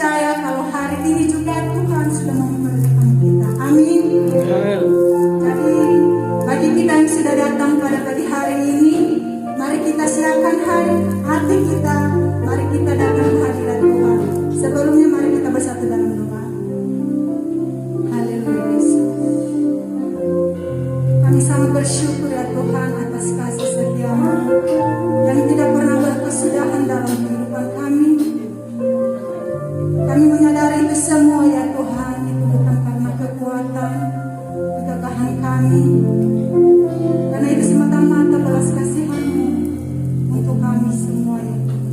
percaya kalau hari ini juga Tuhan sudah mempertemukan kita. Amin. Jadi bagi kita yang sudah datang pada pagi hari ini, mari kita siapkan hati kita, mari kita datang ke hadirat Tuhan. Sebelumnya mari kita bersatu dalam doa. Haleluya Yesus. Kami sangat bersyukur ya Tuhan atas kasih setia-Mu yang tidak pernah berkesudahan dalam kehidupan kami. Kami menyadari itu semua ya Tuhan, itu bukan karena kekuatan, kegagahan kami, karena itu semata-mata belas kasihan-Mu untuk kami semua ya Tuhan.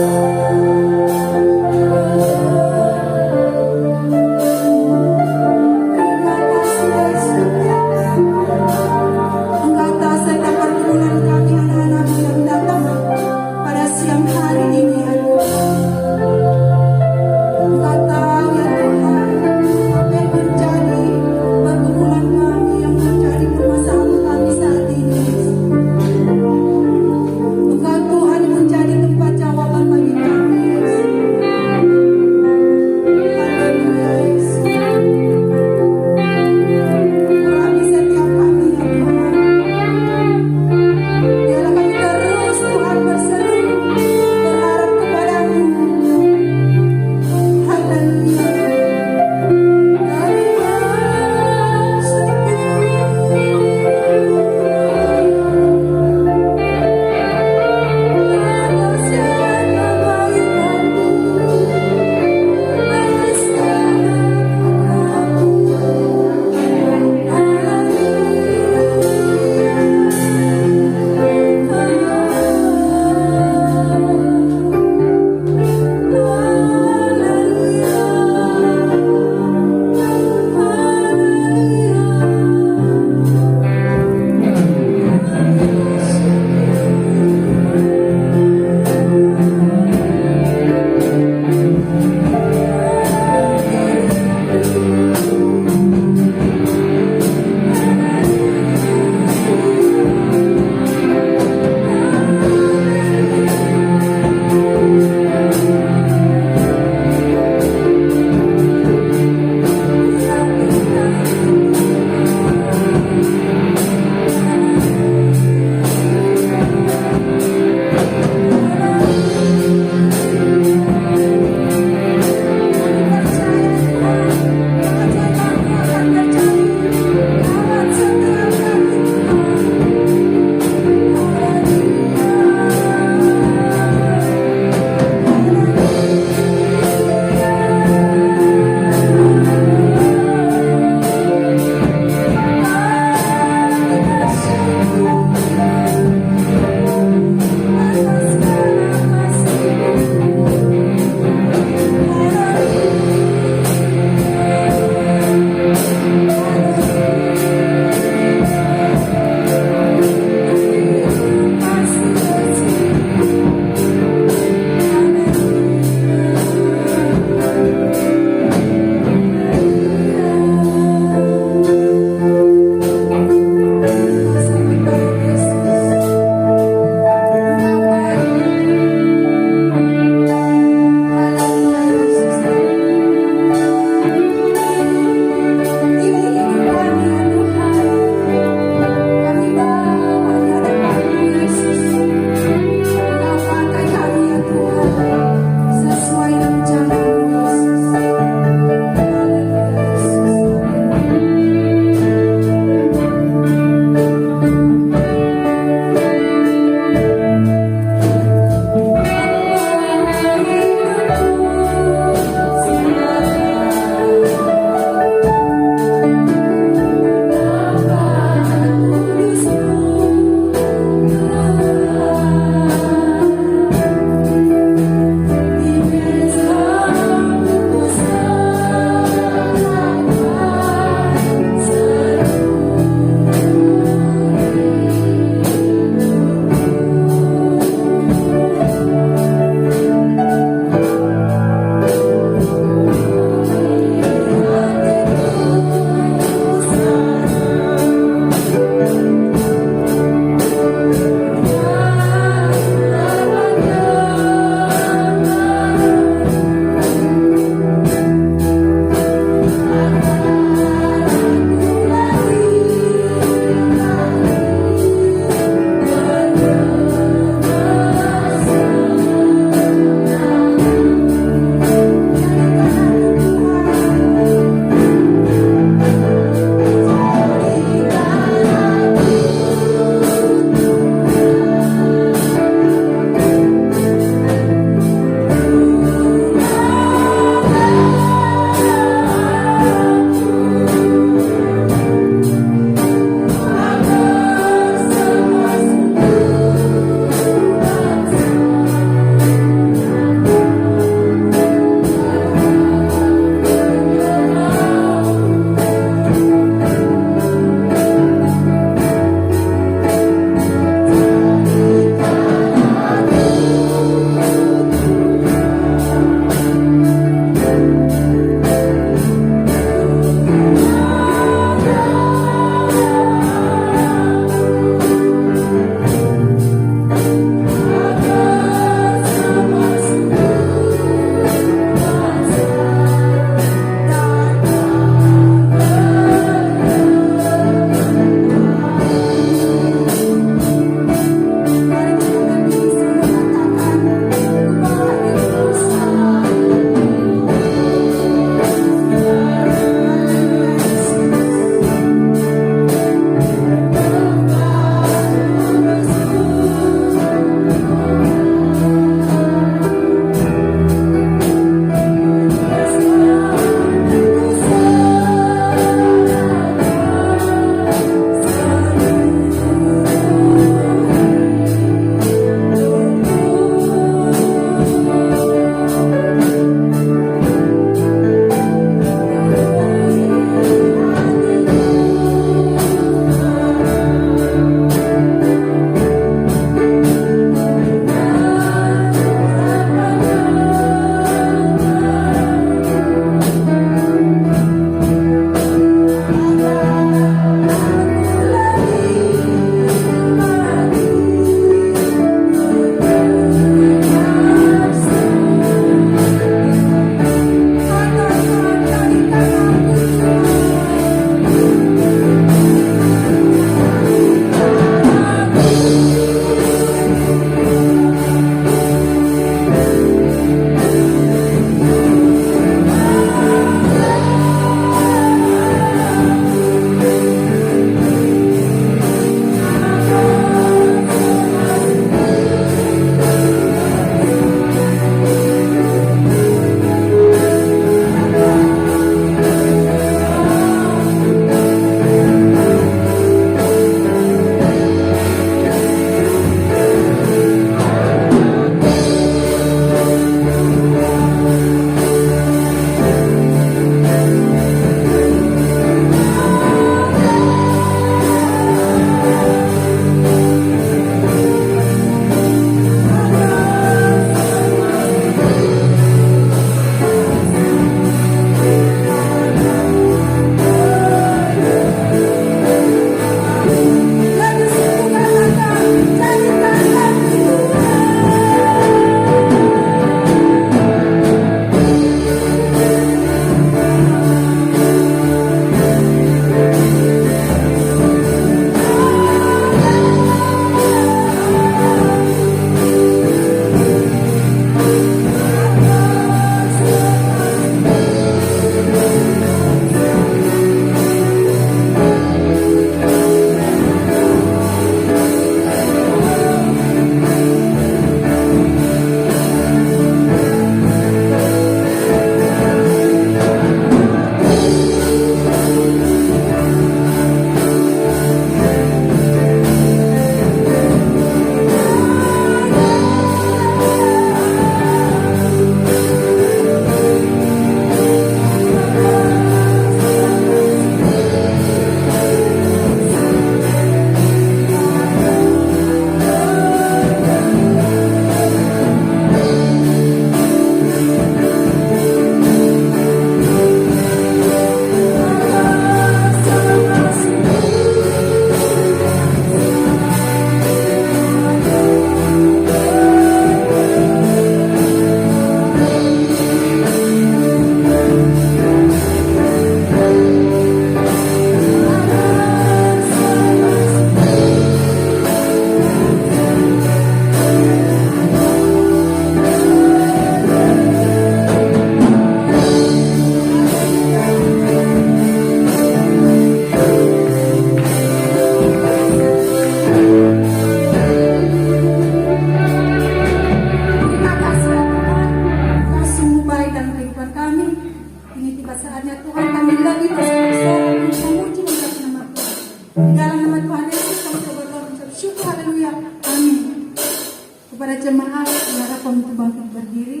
Kepada jemaat, biarlah untuk bangkit berdiri.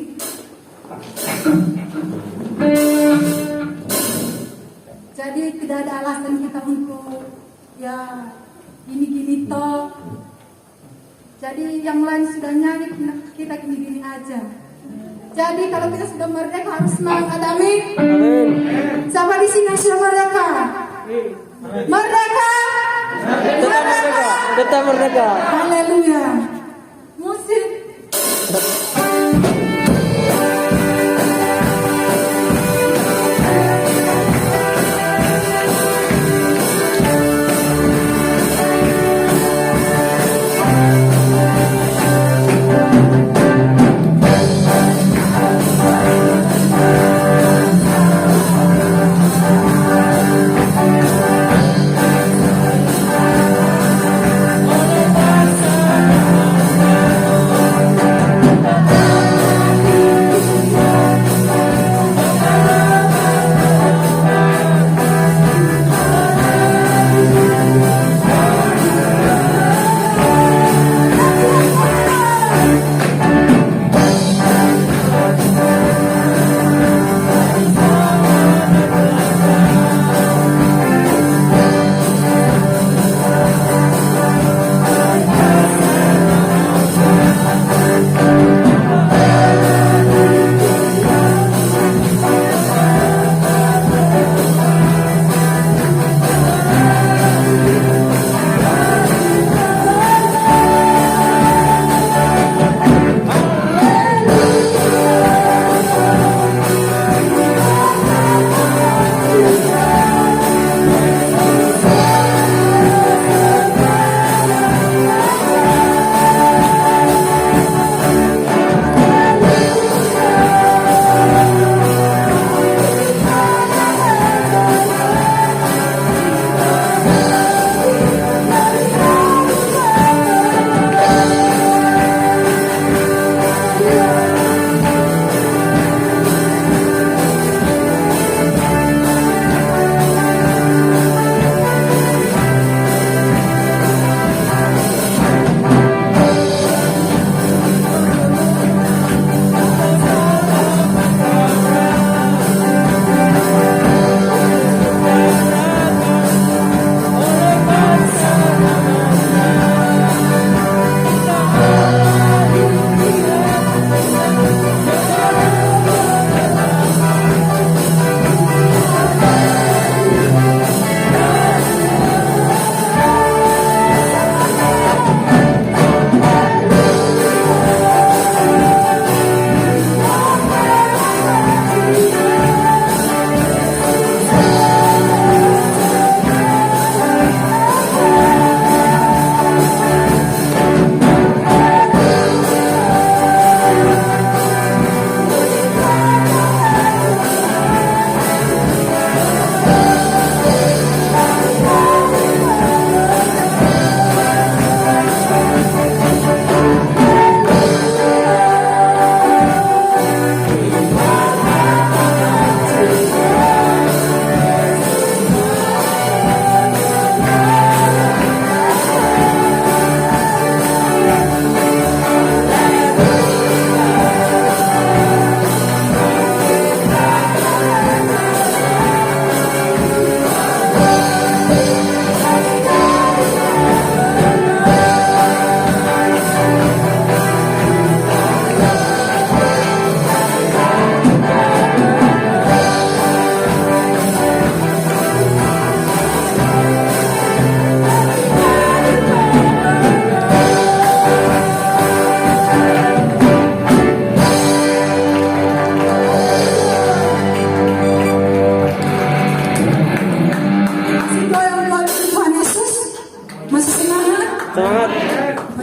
Jadi tidak ada alasan kita untuk ya gini-gini toh. Jadi yang lain sudah nyanyi, kita gini-gini aja. Jadi kalau kita sudah merdeka harus semangat, amin. Siapa di sini yang sudah merdeka? Merdeka! Merdeka! Tetap merdeka. Haleluya. Musik.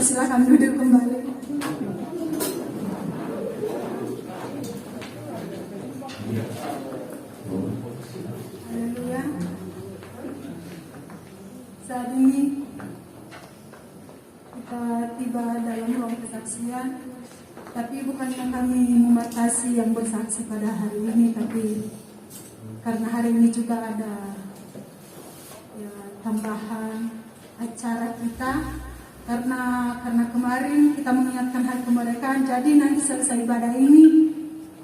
Silakan duduk kembali. Haleluya. Saat ini kita tiba dalam ruang kesaksian, tapi bukannya kami membatasi yang bersaksi pada hari ini, tapi karena hari ini juga ada ya, tambahan acara kita karena kemarin kita mengingatkan hari kemerdekaan, jadi nanti selesai ibadah ini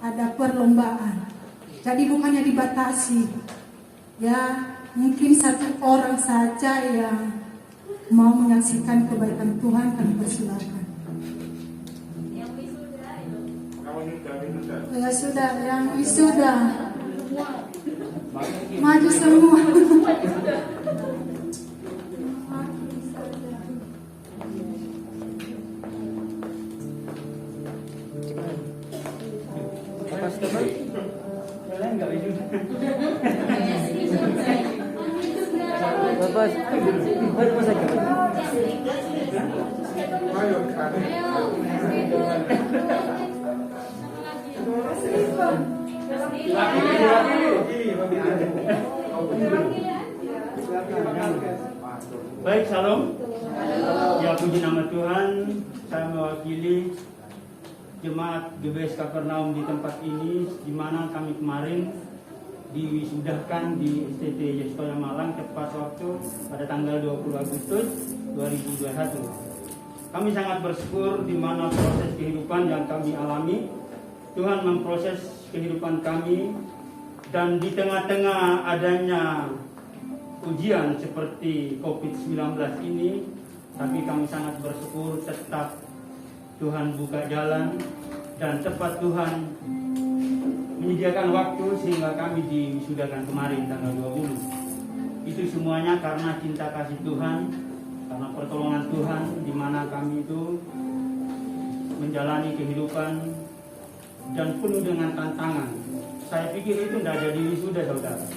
ada perlombaan. Jadi bukannya dibatasi, ya mungkin satu orang saja yang mau menyaksikan kebaikan Tuhan, kami persilakan. Ya sudah, yang wisuda maju semua. Baik, salam. Ya, puji nama Tuhan. Saya mewakili jemaat GBS Kapernaum di tempat ini, di mana kami kemarin diwisudahkan di STT Yestoya Malang tepat waktu pada tanggal 20 Agustus 2021. Kami sangat bersyukur di mana proses kehidupan yang kami alami, Tuhan memproses kehidupan kami, dan di tengah-tengah adanya ujian seperti COVID-19 ini, tapi kami sangat bersyukur tetap Tuhan buka jalan dan tepat Tuhan menyediakan waktu sehingga kami diwisudahkan kemarin tanggal 20. Itu semuanya karena cinta kasih Tuhan, karena pertolongan Tuhan, di mana kami itu menjalani kehidupan dan penuh dengan tantangan. Saya pikir itu tidak jadi wisuda, saudara,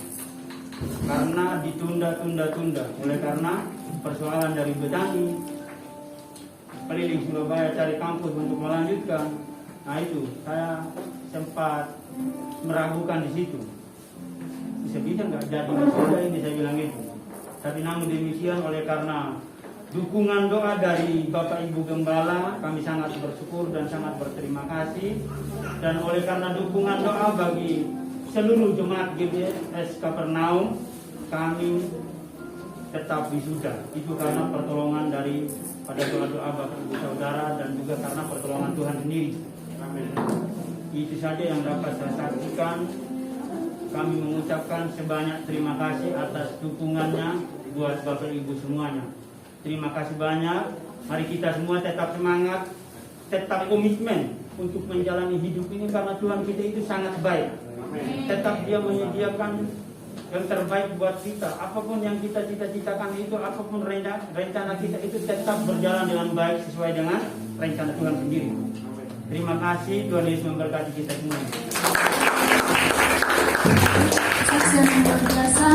karena ditunda-tunda oleh karena persoalan dari Betani, keliling Surabaya cari kampus untuk melanjutkan. Nah itu saya sempat meragukan di situ, bisa nggak jadi wisuda ini, saya bilang itu. Tapi namun demikian, oleh karena dukungan doa dari Bapak Ibu Gembala, kami sangat bersyukur dan sangat berterima kasih. Dan oleh karena dukungan doa bagi seluruh jemaat GBS Kapernaum, kami tetap wisuda. Itu karena pertolongan dari pada doa-doa Bapak Ibu Saudara dan juga karena pertolongan Tuhan sendiri. Amin. Itu saja yang dapat saya saksikan. Kami mengucapkan sebanyak terima kasih atas dukungannya buat Bapak Ibu semuanya. Terima kasih banyak. Mari kita semua tetap semangat, tetap komitmen untuk menjalani hidup ini, karena Tuhan kita itu sangat baik. Tetap Dia menyediakan yang terbaik buat kita. Apapun yang kita cita-citakan itu, apapun rencana kita itu tetap berjalan dengan baik sesuai dengan rencana Tuhan sendiri. Terima kasih, Tuhan Yesus memberkati kita semua. Saksian yang luar biasa.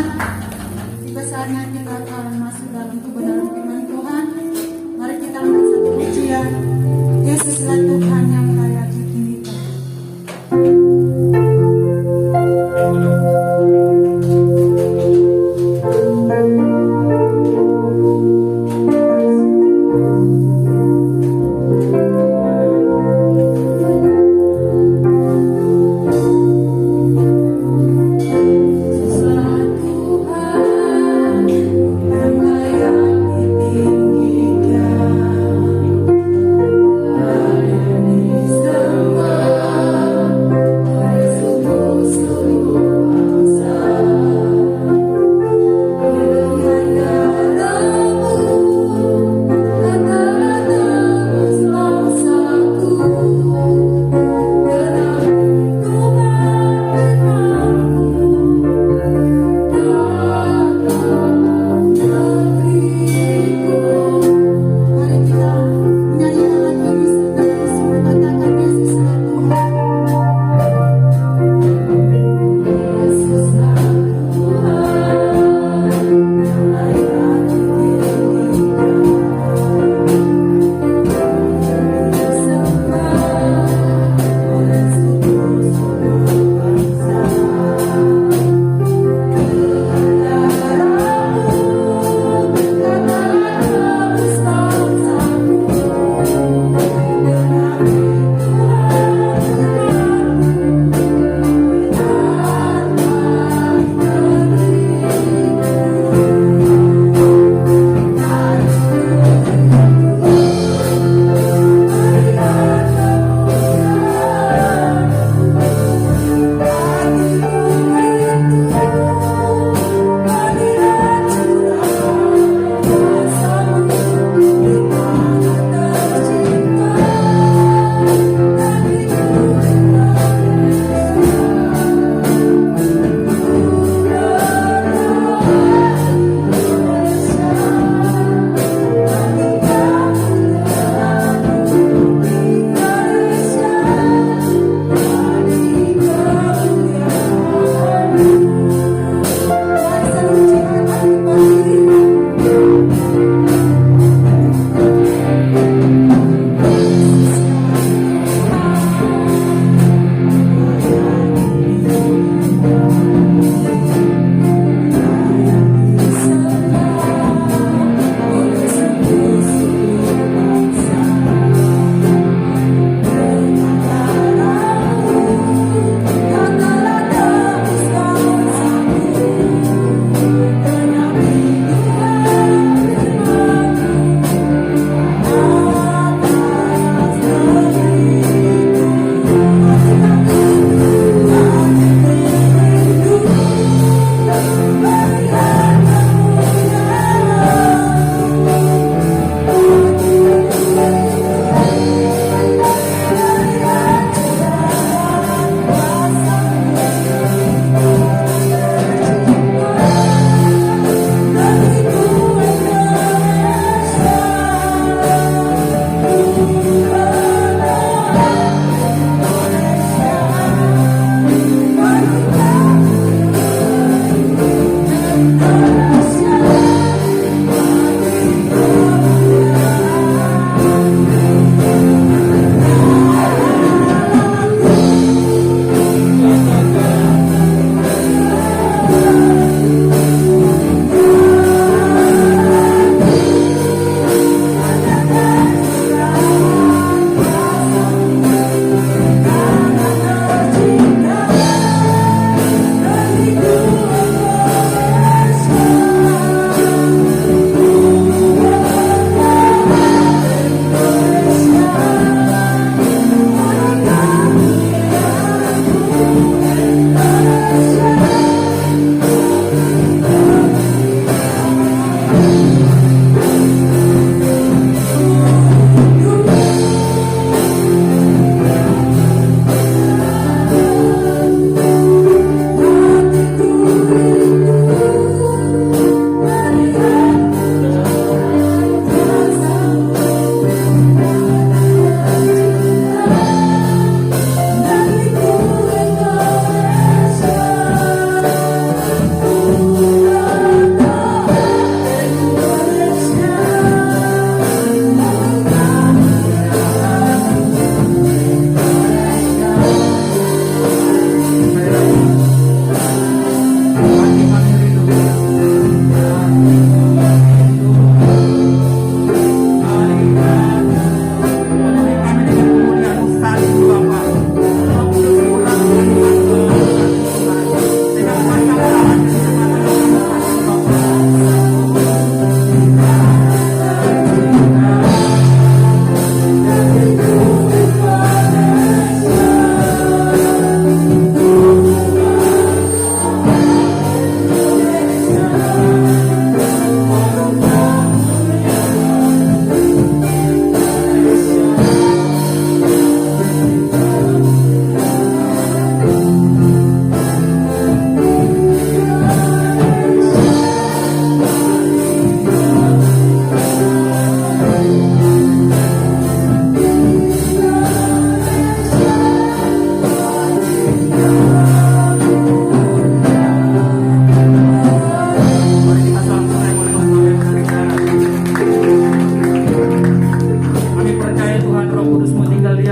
Tiba saatnya kita akan masuk dalam kebenaran firman Tuhan. Mari kita angkat satu pujian. Yesuslah Tuhan yang layak ditinggikan. Hallelujah.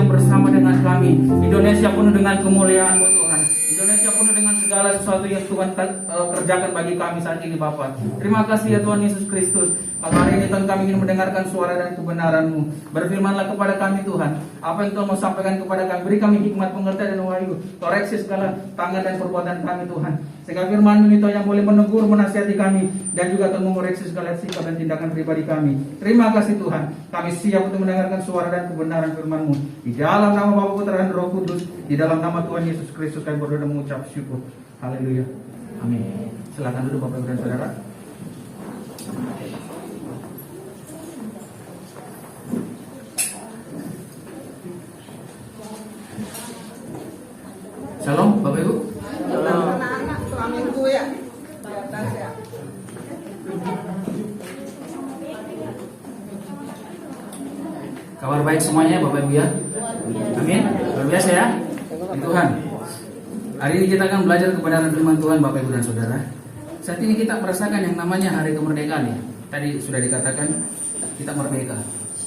bersama dengan kami. Indonesia penuh dengan kemuliaan-Mu Tuhan. Indonesia penuh dengan segala sesuatu yang Tuhan kerjakan bagi kami saat ini Bapa. Terima kasih ya Tuhan Yesus Kristus. Hari ini Tuhan kami ingin mendengarkan suara dan kebenaran-Mu. Berfirmanlah kepada kami Tuhan. Apa yang Tuhan mau sampaikan kepada kami, beri kami hikmat, pengertian dan wahyu. Koreksi segala tangan dan perbuatan kami Tuhan. Sehingga firman-Mu itu yang boleh menegur, menasihati kami, dan juga Tuhan mengoreksi segala sikap dan tindakan pribadi kami. Terima kasih Tuhan. Kami siap untuk mendengarkan suara dan kebenaran firman-Mu. Di dalam nama Bapa, Putra dan Roh Kudus, di dalam nama Tuhan Yesus Kristus kami berdoa dan mengucap syukur. Haleluya. Amin. Silakan duduk Bapak Ibu dan Saudara. Shalom Bapak Ibu. Anak-anak selama minggu ya. Kabar baik semuanya Bapak Ibu ya. Amin. Luar biasa ya. Puji Tuhan. Hari ini kita akan belajar kebenaran firman Tuhan Bapak Ibu dan Saudara. Saat ini kita merasakan yang namanya hari kemerdekaan ya. Tadi sudah dikatakan kita merdeka.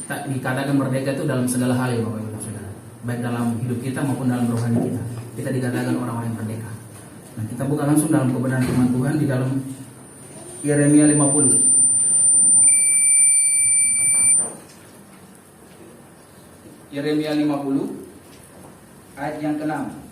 Kita dikatakan merdeka itu dalam segala hal ya Bapak Ibu dan Saudara. Baik dalam hidup kita maupun dalam rohani kita. Kita dikatakan orang-orang yang merdeka. Nah, kita buka langsung dalam kebenaran firman Tuhan di dalam Yeremia 50. Yeremia 50 ayat yang ke-6.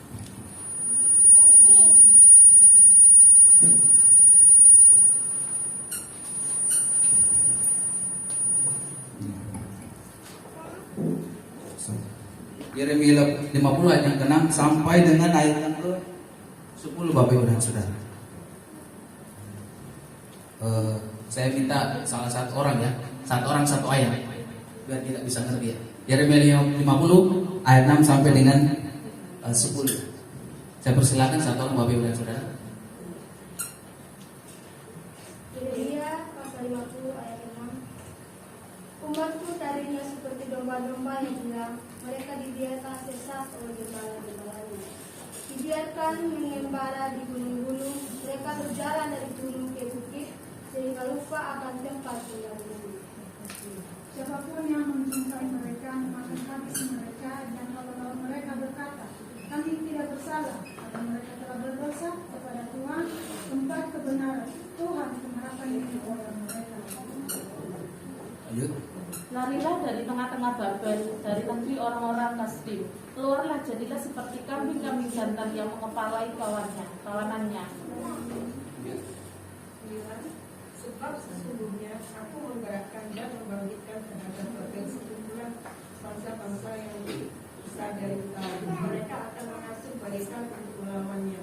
Yeremia 50 ayat yang ke-6 sampai dengan ayat yang ke-10 Bapak Ibu dan Saudara. Saya minta salah satu orang ya, satu ayat biar kita bisa ngerti ya. Yeremia 50 ayat 6 sampai dengan 10. Saya persilakan satu orang Bapak Ibu dan Saudara. Yeremia pasal 50 ayat 6. Umatku tadinya seperti domba-domba yang hilang, mereka dibiarkan sesat oleh gembala-gembalanya. Dibiarkan mengembara di gunung-gunung, mereka berjalan dari gunung ke bukit, sehingga lupa akan tempat tinggal bumi. Siapapun yang mencintai mereka memakan habis mereka, dan kalau mereka berkata, kami tidak bersalah, karena mereka telah berdosa kepada Tuhan, tempat kebenaran Tuhan pengharapan hidup orang mereka. Lanjut. Larilah dari tengah-tengah Babel, dari negeri orang-orang Kasdim. Keluarlah, jadilah seperti kambing-kambing jantan yang mengepalai kawanannya. Sebab sesungguhnya aku menggerakkan dan membangkitkan terhadap berbagai sekumpulan bangsa-bangsa yang besar dari utara. Mereka akan mengasuh barisan untuk melawannya.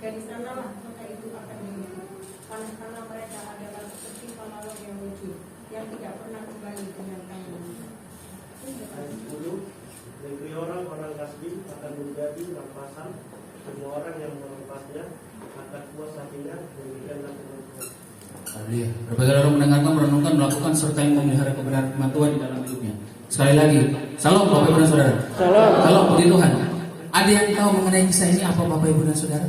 Dari sanalah kota itu akan dihidup. Tanah-tanah mereka adalah seperti pahlawan yang lucu, yang tidak pernah kembali dengan tanggung. Ayat 10, negeri orang-orang Kasdim akan menjadi rampasan. Semua orang yang melempasnya akan puas hatinya. Demikianlah firman Tuhan. Haleluya. Berbagai orang mendengarkan, merenungkan, melakukan serta yang memelihara kebenaran firman Tuhan di dalam hidupnya. Sekali lagi, salam Bapak Ibu dan Saudara. Salam puji Tuhan. Ada yang tahu mengenai kisah ini apa Bapak Ibu dan Saudara?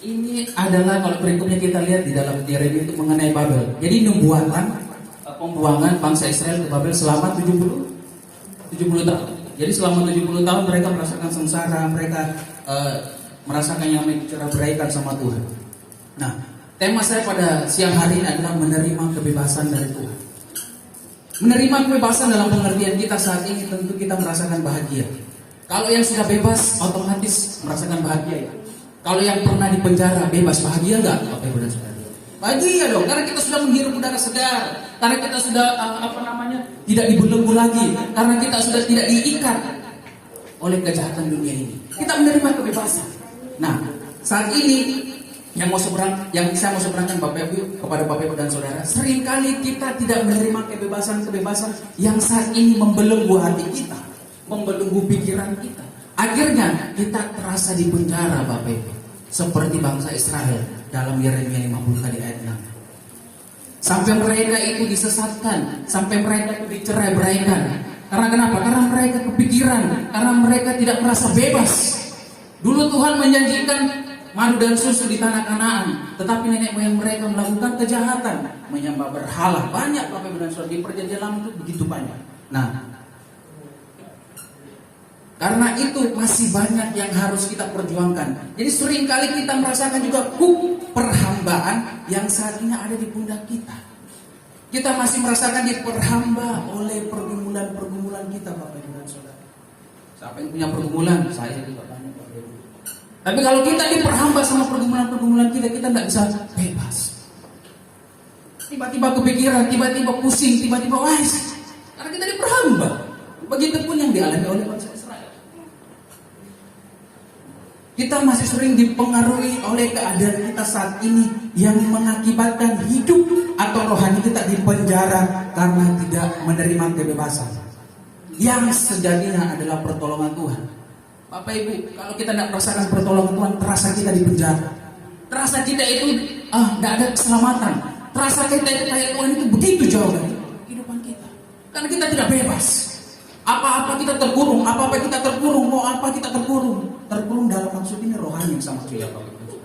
Ini adalah kalau berikutnya kita lihat di dalam Yeremia itu mengenai Babel. Jadi pembuangan bangsa Israel ke Babel selama 70 tahun. Jadi selama 70 tahun mereka merasakan sengsara, mereka merasakan yang diceraikan sama Tuhan. Nah, tema saya pada siang hari ini adalah menerima kebebasan dari Tuhan. Menerima kebebasan dalam pengertian kita saat ini tentu kita merasakan bahagia. Kalau yang sudah bebas otomatis merasakan bahagia ya. Kalau yang pernah di penjara bebas bahagia enggak Bapak Ibu dan Saudara? Bahagia dong, karena kita sudah menghirup udara segar, karena kita sudah tidak dibelenggu lagi, karena kita sudah tidak diikat oleh kejahatan dunia ini. Kita menerima kebebasan. Nah, saat ini yang saya mau seberangkan Bapak Ibu kepada Bapak Ibu dan Saudara, seringkali kita tidak menerima kebebasan yang saat ini membelenggu hati kita, membelenggu pikiran kita. Akhirnya kita terasa di penjara Bapak Ibu, seperti bangsa Israel dalam Yeremia 50 tadi ayat 6. Sampai mereka itu disesatkan, sampai mereka itu dicerai-beraikan. Karena kenapa? Karena mereka kepikiran, karena mereka tidak merasa bebas. Dulu Tuhan menjanjikan madu dan susu di tanah Kanaan, tetapi nenek moyang mereka melakukan kejahatan, menyembah berhala. Banyak Bapak Ibu dan Saudara, di perjanjian lama itu begitu banyak. Nah, Karena itu masih banyak yang harus kita perjuangkan. Jadi seringkali kita merasakan juga perhambaan yang saat ini ada di pundak kita. Kita masih merasakan diperhamba oleh pergumulan-pergumulan kita, Bapak Ibu dan Saudara. Siapa yang punya pergumulan? Saya juga banyak, Bapak Ibu. Tapi kalau kita diperhamba sama pergumulan-pergumulan kita tidak bisa bebas. Tiba-tiba kepikiran, tiba-tiba pusing, tiba-tiba wais. Karena kita diperhamba. Begitupun yang dialami oleh bangsa Israel. Kita masih sering dipengaruhi oleh keadaan kita saat ini yang mengakibatkan hidup atau rohani kita dipenjara karena tidak menerima kebebasan. Yang sejatinya adalah pertolongan Tuhan. Bapak Ibu, kalau kita tidak merasakan pertolongan Tuhan, terasa kita dipenjara. Terasa kita itu tidak ada keselamatan. Terasa kita itu kayak Tuhan itu begitu jauh dari kehidupan kita. Karena kita tidak bebas. Apa-apa kita terkurung, apa-apa kita terkurung, mau apa kita terkurung. Terkurung dalam maksud ini rohani yang sama saja, Bapak Ibu.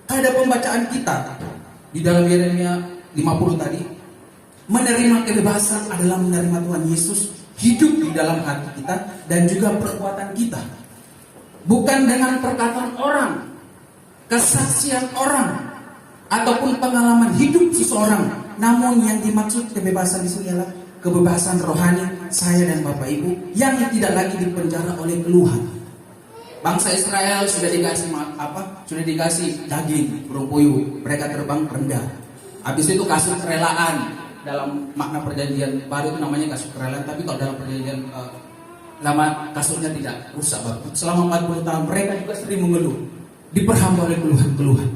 Ada pembacaan kita di dalam Yeremia 50 tadi. Menerima kebebasan adalah menerima Tuhan Yesus hidup di dalam hati kita dan juga perbuatan kita. Bukan dengan perkataan orang, kesaksian orang, ataupun pengalaman hidup seseorang. Namun yang dimaksud kebebasan di sini adalah kebebasan rohani saya dan Bapak Ibu yang tidak lagi dipenjara oleh keluhan. Bangsa Israel sudah dikasih Sudah dikasih daging, burung puyuh, mereka terbang rendah. Habis itu kasih kerelaan. Dalam makna perjanjian baru itu namanya kasut kerelaan, tapi kalau dalam perjanjian lama kasutnya tidak rusak, Bapak. Selama 40 tahun mereka juga sering mengeluh, diperhamba oleh keluhan-keluhan.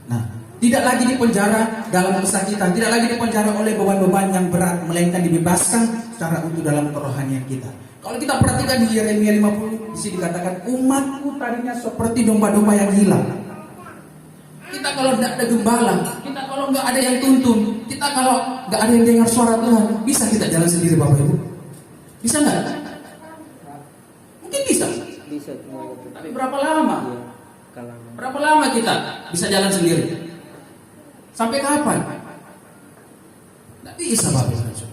Nah, tidak lagi dipenjara dalam kesakitan, tidak lagi dipenjara oleh beban-beban yang berat, melainkan dibebaskan secara utuh dalam kerohanian kita. Kalau kita perhatikan di Yeremia 50, di sini dikatakan umatku tadinya seperti domba-domba yang hilang. Kita kalau tidak ada gembala, kita kalau nggak ada yang tuntun, kita kalau nggak ada yang dengar suara Tuhan, bisa kita jalan sendiri, Bapak Ibu? Bisa nggak? Mungkin bisa. Tapi berapa lama? Berapa lama kita bisa jalan sendiri? Sampai kapan? Nggak bisa, Bapak Ibu.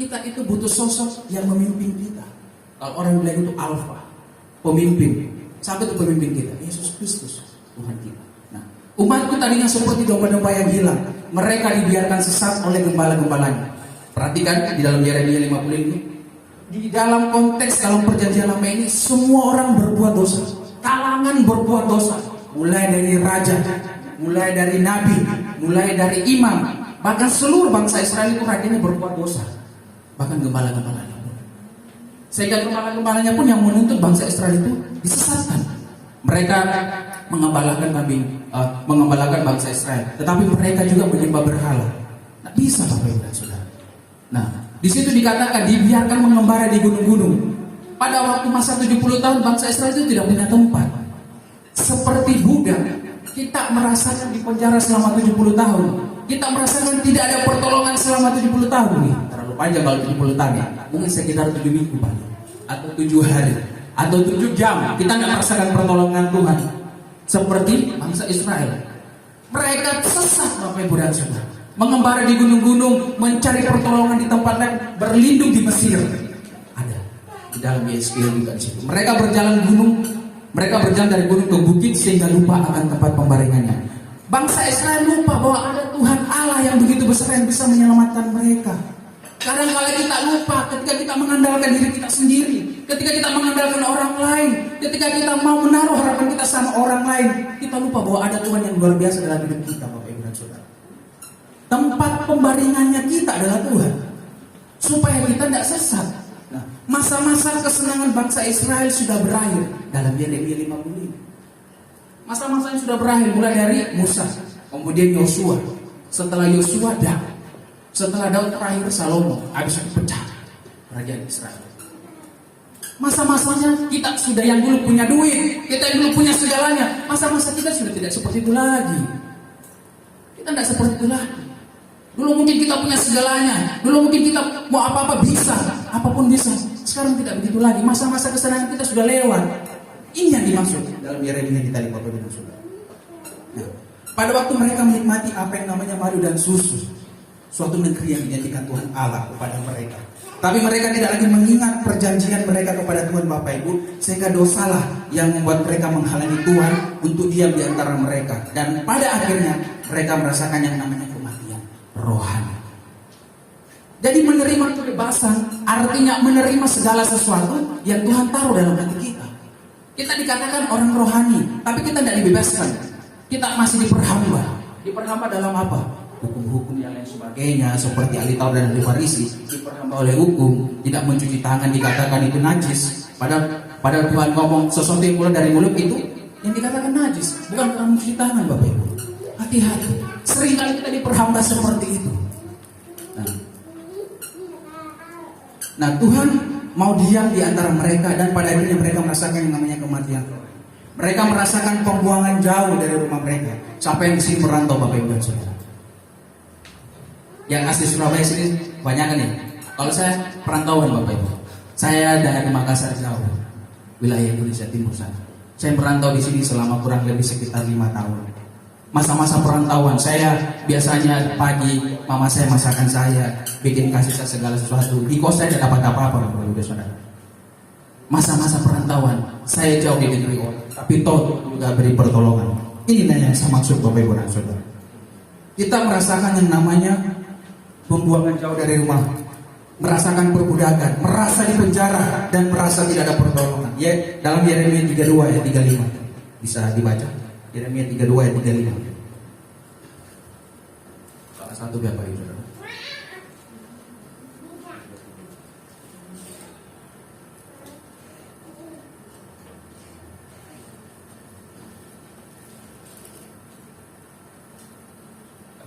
Kita itu butuh sosok yang memimpin kita. Kalau orang bilang itu alfa, pemimpin. Sampai itu pemimpin kita, Yesus Kristus, Tuhan kita. Umatku tadinya seperti domba-domba yang hilang. Mereka dibiarkan sesat oleh gembala-gembalanya. Perhatikan di dalam Yeremia 50 ini. Di dalam konteks dalam perjanjian lama ini, semua orang berbuat dosa. Kalangan berbuat dosa. Mulai dari raja, mulai dari nabi, mulai dari imam. Bahkan seluruh bangsa Israel itu rakyatnya berbuat dosa. Bahkan gembala-gembalanya pun. Sehingga gembala-gembalanya pun yang menuntut bangsa Israel itu disesatkan. Mereka mengembalakan bangsa Israel, tetapi mereka juga menyembah berhala. Nah, bisa, Bapak Ibu dan Saudara. Nah, di situ dikatakan dibiarkan mengembara di gunung-gunung. Pada waktu masa 70 tahun bangsa Israel itu tidak punya tempat. Seperti budak, kita merasakan di penjara selama 70 tahun. Kita merasakan tidak ada pertolongan selama 70 tahun nih. Terlalu panjang kalau 70 tahun ya. Mungkin sekitar 7 minggu, Pak. Atau 7 hari, atau 7 jam. Kita nggak merasakan pertolongan Tuhan. Seperti bangsa Israel, mereka sesat, Bapak Ibu dan Saudara, mengembara di gunung-gunung, mencari pertolongan di tempat lain, berlindung di Mesir. Ada di dalam Yeskiel juga di situ. Mereka berjalan dari gunung ke bukit sehingga lupa akan tempat pembaringannya. Bangsa Israel lupa bahwa ada Tuhan Allah yang begitu besar yang bisa menyelamatkan mereka. Kadang-kadang kita lupa ketika kita mengandalkan diri kita sendiri, ketika kita mengandalkan orang lain, ketika kita mau menaruh harapan kita sama orang lain, kita lupa bahwa ada Tuhan yang luar biasa dalam hidup kita, Bapak Ibu dan Saudara. Tempat pembaringannya kita adalah Tuhan, supaya kita tidak sesat. Nah, masa-masa kesenangan bangsa Israel sudah berakhir dalam Yeremia 50 ini. Masa-masanya sudah berakhir mulai dari Musa, kemudian Yosua, setelah Yosua Daud. Setelah Daud terakhir Salomo, habis itu pecah kerajaan Israel. Masa-masanya kita sudah yang dulu punya duit, kita yang dulu punya segalanya. Masa-masa kita sudah tidak seperti itu lagi. Kita tidak seperti itu lagi. Dulu mungkin kita punya segalanya, dulu mungkin kita mau apa-apa bisa, apapun bisa. Sekarang tidak begitu lagi. Masa-masa kesenangan kita sudah lewat. Ini yang dimaksud dalam Yeremia kita di Bapak Ibu dan Saudara. Nah, pada waktu mereka menikmati apa yang namanya madu dan susu, suatu negeri yang dijadikan Tuhan Allah kepada mereka. Tapi mereka tidak lagi mengingat perjanjian mereka kepada Tuhan Bapak Ibu, sehingga dosalah yang membuat mereka menghalangi Tuhan untuk diam di antara mereka. Dan pada akhirnya mereka merasakan yang namanya kematian rohani. Jadi menerima kebebasan artinya menerima segala sesuatu yang Tuhan taruh dalam hati kita. Kita dikatakan orang rohani, tapi kita tidak dibebaskan. Kita masih diperhamba. Diperhamba dalam apa? Hukum-hukum yang lain sebagainya, seperti ahli Taurat dan ahli Farisi. Diperhamba oleh hukum, tidak mencuci tangan dikatakan itu najis. Padahal Tuhan ngomong sesuatu yang keluar dari mulut itu yang dikatakan najis, bukan karena mencuci tangan, Bapak Ibu. Hati-hati. Seringkali kita diperhamba seperti itu. Nah, Tuhan mau diam di antara mereka, dan pada akhirnya mereka merasakan yang namanya kematian. Mereka merasakan pembuangan jauh dari rumah mereka. Siapa yang di sini merantau, Bapak Ibu dan Saudara? Yang asli Surabaya sini banyak kan ya? Kalau saya perantauan, Bapak Ibu. Saya dari Makassar jauh, wilayah Indonesia Timur sana. Saya merantau di sini selama kurang lebih sekitar 5 tahun. Masa-masa perantauan saya biasanya pagi mama saya masakan saya, bikin kasih saya segala sesuatu. Di kos saya tidak dapat apa-apa, Bapak Ibu dan Saudara. Masa-masa perantauan saya jauh di negeri orang, tapi Tuhan juga beri pertolongan. Inilah yang saya maksud, Bapak Ibu dan Saudara. Kita merasakan yang namanya pembuangan jauh dari rumah, merasakan perbudakan, merasa di penjara, dan merasa tidak ada pertolongan. Ya, dalam Yeremia 32 ayat 35 bisa dibaca. Yeremia 32 ayat 35. Salah satu Bapak Ibu Saudara.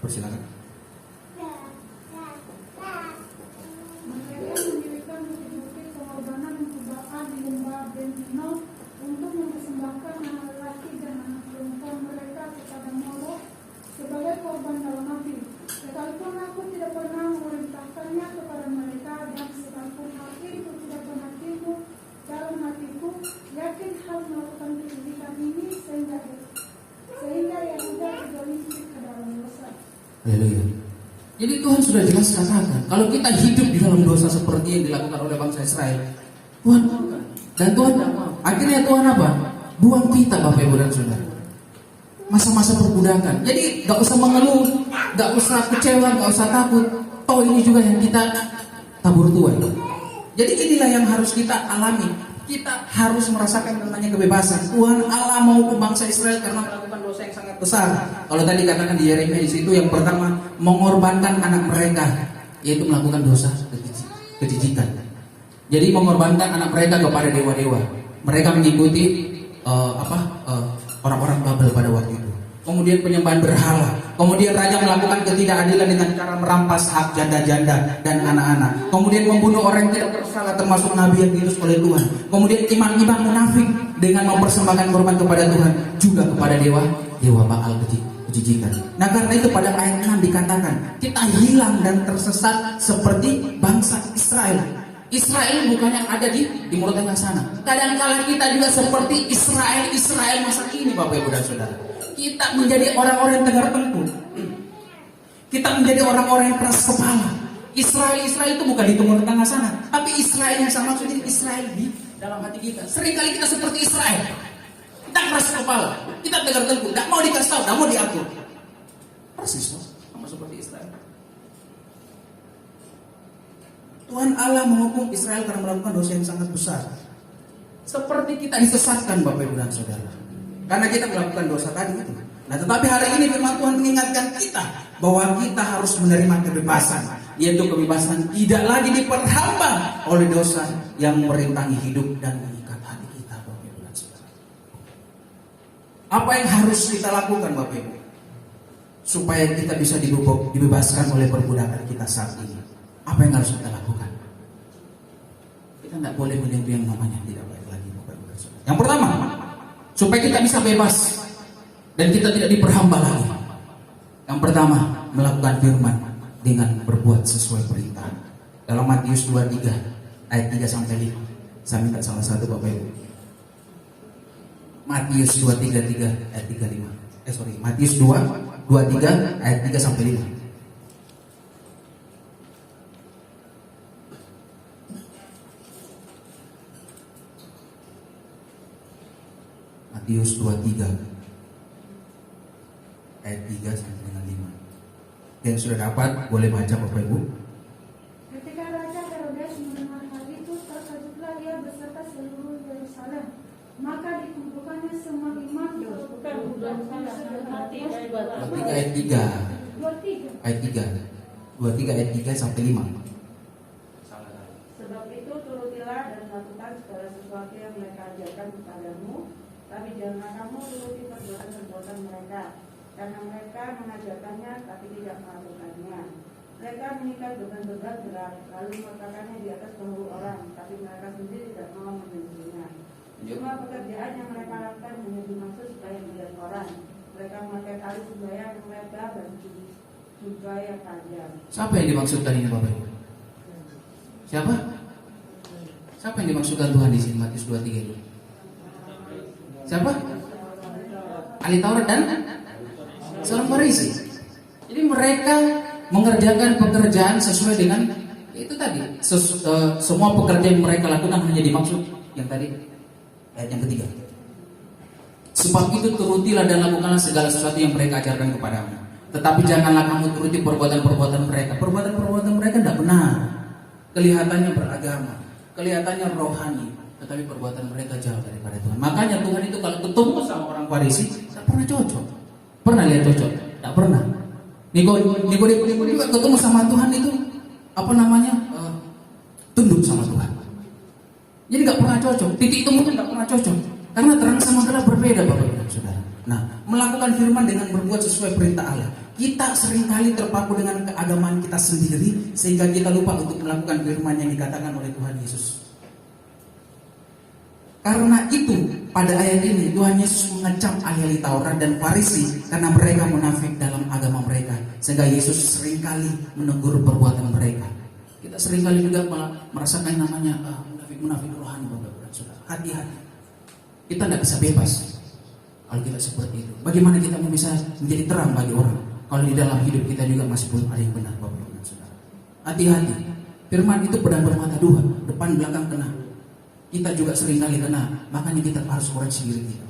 Persilakan. Mereka mendirikan bukit-bukit pengorbanan dan kebakar di lembah Bentino untuk mempersembahkan anak lelaki dan anak perempuan mereka kepada Moloch sebagai korban dalam hati. Sekalipun aku tidak pernah memerintahkannya kepada mereka, dan sekalipun hatiku tidak pernah timbul dalam hatiku, yakin harus melakukan kejijikan ini sehingga Yehuda tergelincir ke dalam dosa. Haleluya. Jadi Tuhan sudah jelas katakan, kalau kita hidup di dalam dosa seperti yang dilakukan oleh bangsa Israel, Tuhan bukan. Dan Tuhan tidak mau. Akhirnya Tuhan apa? Buang kita, Bapak Ibu dan Saudara. Masa-masa perbudakan. Jadi gak usah mengeluh, gak usah kecewa, gak usah takut. Toh ini juga yang kita tabur Tuhan. Jadi inilah yang harus kita alami. Kita harus merasakan namanya kebebasan. Tuhan Allah mau ke bangsa Israel karena melakukan dosa yang sangat besar. Kalau tadi katakan di Yeremia di situ, yang pertama mengorbankan anak mereka, yaitu melakukan dosa kejijikan. Jadi mengorbankan anak mereka kepada dewa-dewa. Mereka mengikuti orang-orang Babel pada waktu itu. Kemudian penyembahan berhala. Kemudian raja melakukan ketidakadilan dengan cara merampas hak janda-janda dan anak-anak. Kemudian membunuh orang yang tidak bersalah, termasuk nabi yang diutus oleh Tuhan. Kemudian imam-imam munafik dengan mempersembahkan korban kepada Tuhan, juga kepada dewa Baal kejijikan. Nah, karena itu pada ayat 6 dikatakan kita hilang dan tersesat seperti bangsa Israel. Israel bukan yang ada di Timur Tengah sana. Kadang-kala kita juga seperti Israel masa kini, Bapak Ibu dan Saudara. Kita menjadi orang-orang yang tegar tengkuk. Kita menjadi orang-orang yang keras kepala. Israel itu bukan di Timur Tengah sana, tapi Israel yang sama maksudnya Israel di dalam hati kita. Seringkali kita seperti Israel. Kita keras kepala, kita tegar tengkuk, tidak mau dikasih tahu, tidak mau diatur. Persis sama seperti Israel. Tuhan Allah menghukum Israel karena melakukan dosa yang sangat besar. Seperti kita disesatkan, Bapak Ibu dan Saudara, karena kita melakukan dosa tadi itu. Nah, tetapi hari ini firman Tuhan mengingatkan kita bahwa kita harus menerima kebebasan, yaitu kebebasan tidak lagi diperhamba oleh dosa yang merintangi hidup dan mengikat hati kita, Bapak Ibu dan Saudara. Apa yang harus kita lakukan, Bapak Ibu, supaya kita bisa dibebaskan oleh perbudakan kita saat ini? Apa yang harus kita lakukan? Kita tidak boleh menyentuh yang namanya tidak baik lagi, Bapak Ibu dan Saudara. Yang pertama, supaya kita bisa bebas dan kita tidak diperhamba lagi, yang pertama, melakukan firman dengan berbuat sesuai perintah. Dalam Matius 23 ayat 3-5, saya minta salah satu Bapak Ibu. Matius 23 ayat 35. Matius 23 ayat 3-5. Matius 23 ayat 3 sampai dengan 5. Yang sudah dapat boleh baca Bapak Ibu. Ketika Raja Herodes mendengar hal itu, terkejutlah dia beserta seluruh Yerusalem. Maka dikumpulkannya semua imam Matius 23 ayat 3. 23. Ayat 3. 23 ayat 3 sampai 5. Sebab itu turutilah dan lakukan segala sesuatu yang mereka ajarkan kepadamu, tapi janganlah kamu turuti perbuatan-perbuatan mereka, karena mereka mengajarkannya tapi tidak melakukannya. Mereka mengikat beban-beban berat, lalu meletakkannya di atas bahu orang, tapi mereka sendiri tidak mau memilikinya. Cuma pekerjaan yang mereka lakukan hanya dimaksud supaya dilihat orang. Mereka memakai tali sebaya yang lebar dan juga yang tajam. Siapa yang dimaksudkan ini Bapak Ibu? Siapa? Siapa yang dimaksudkan Tuhan di sini Matius 23 itu? Siapa? Ahli Taurat dan seorang Farisi. Jadi mereka mengerjakan pekerjaan sesuai dengan itu tadi. Semua pekerjaan yang mereka lakukan hanya dimaksud yang tadi ayat yang ketiga. Sebab itu turutilah dan lakukanlah segala sesuatu yang mereka ajarkan kepadamu. Tetapi janganlah kamu turuti perbuatan-perbuatan mereka. Perbuatan-perbuatan mereka tidak benar. Kelihatannya beragama, kelihatannya rohani, tetapi perbuatan mereka jauh daripada Tuhan. Makanya Tuhan itu kalau ketemu sama orang Farisi, tidak pernah cocok. Pernah lihat cocok? Tidak pernah. Nikodemus juga ketemu sama Tuhan itu tunduk sama Tuhan. Jadi nggak pernah cocok. Titik temunya nggak pernah cocok. Karena terang sama gelap berbeda, Bapak Ibu dan Saudara. Nah, melakukan firman dengan berbuat sesuai perintah Allah. Kita seringkali terpaku dengan keagamaan kita sendiri sehingga kita lupa untuk melakukan firman yang dikatakan oleh Tuhan Yesus. Karena itu pada ayat ini Tuhan Yesus mengecam ahli Taurat dan Farisi karena mereka munafik dalam agama mereka, sehingga Yesus seringkali menegur perbuatan mereka. Kita seringkali juga merasakan namanya munafik rohani, Bapak dan Saudara. Hati-hati. Kita tidak bisa bebas kalau kita seperti itu. Bagaimana kita mau bisa menjadi terang bagi orang kalau di dalam hidup kita juga masih belum ada yang benar, Bapak dan Saudara. Hati-hati. Firman itu pedang bermata dua, depan belakang kena. Kita juga seringkali kena, makanya kita harus koreksi diri kita.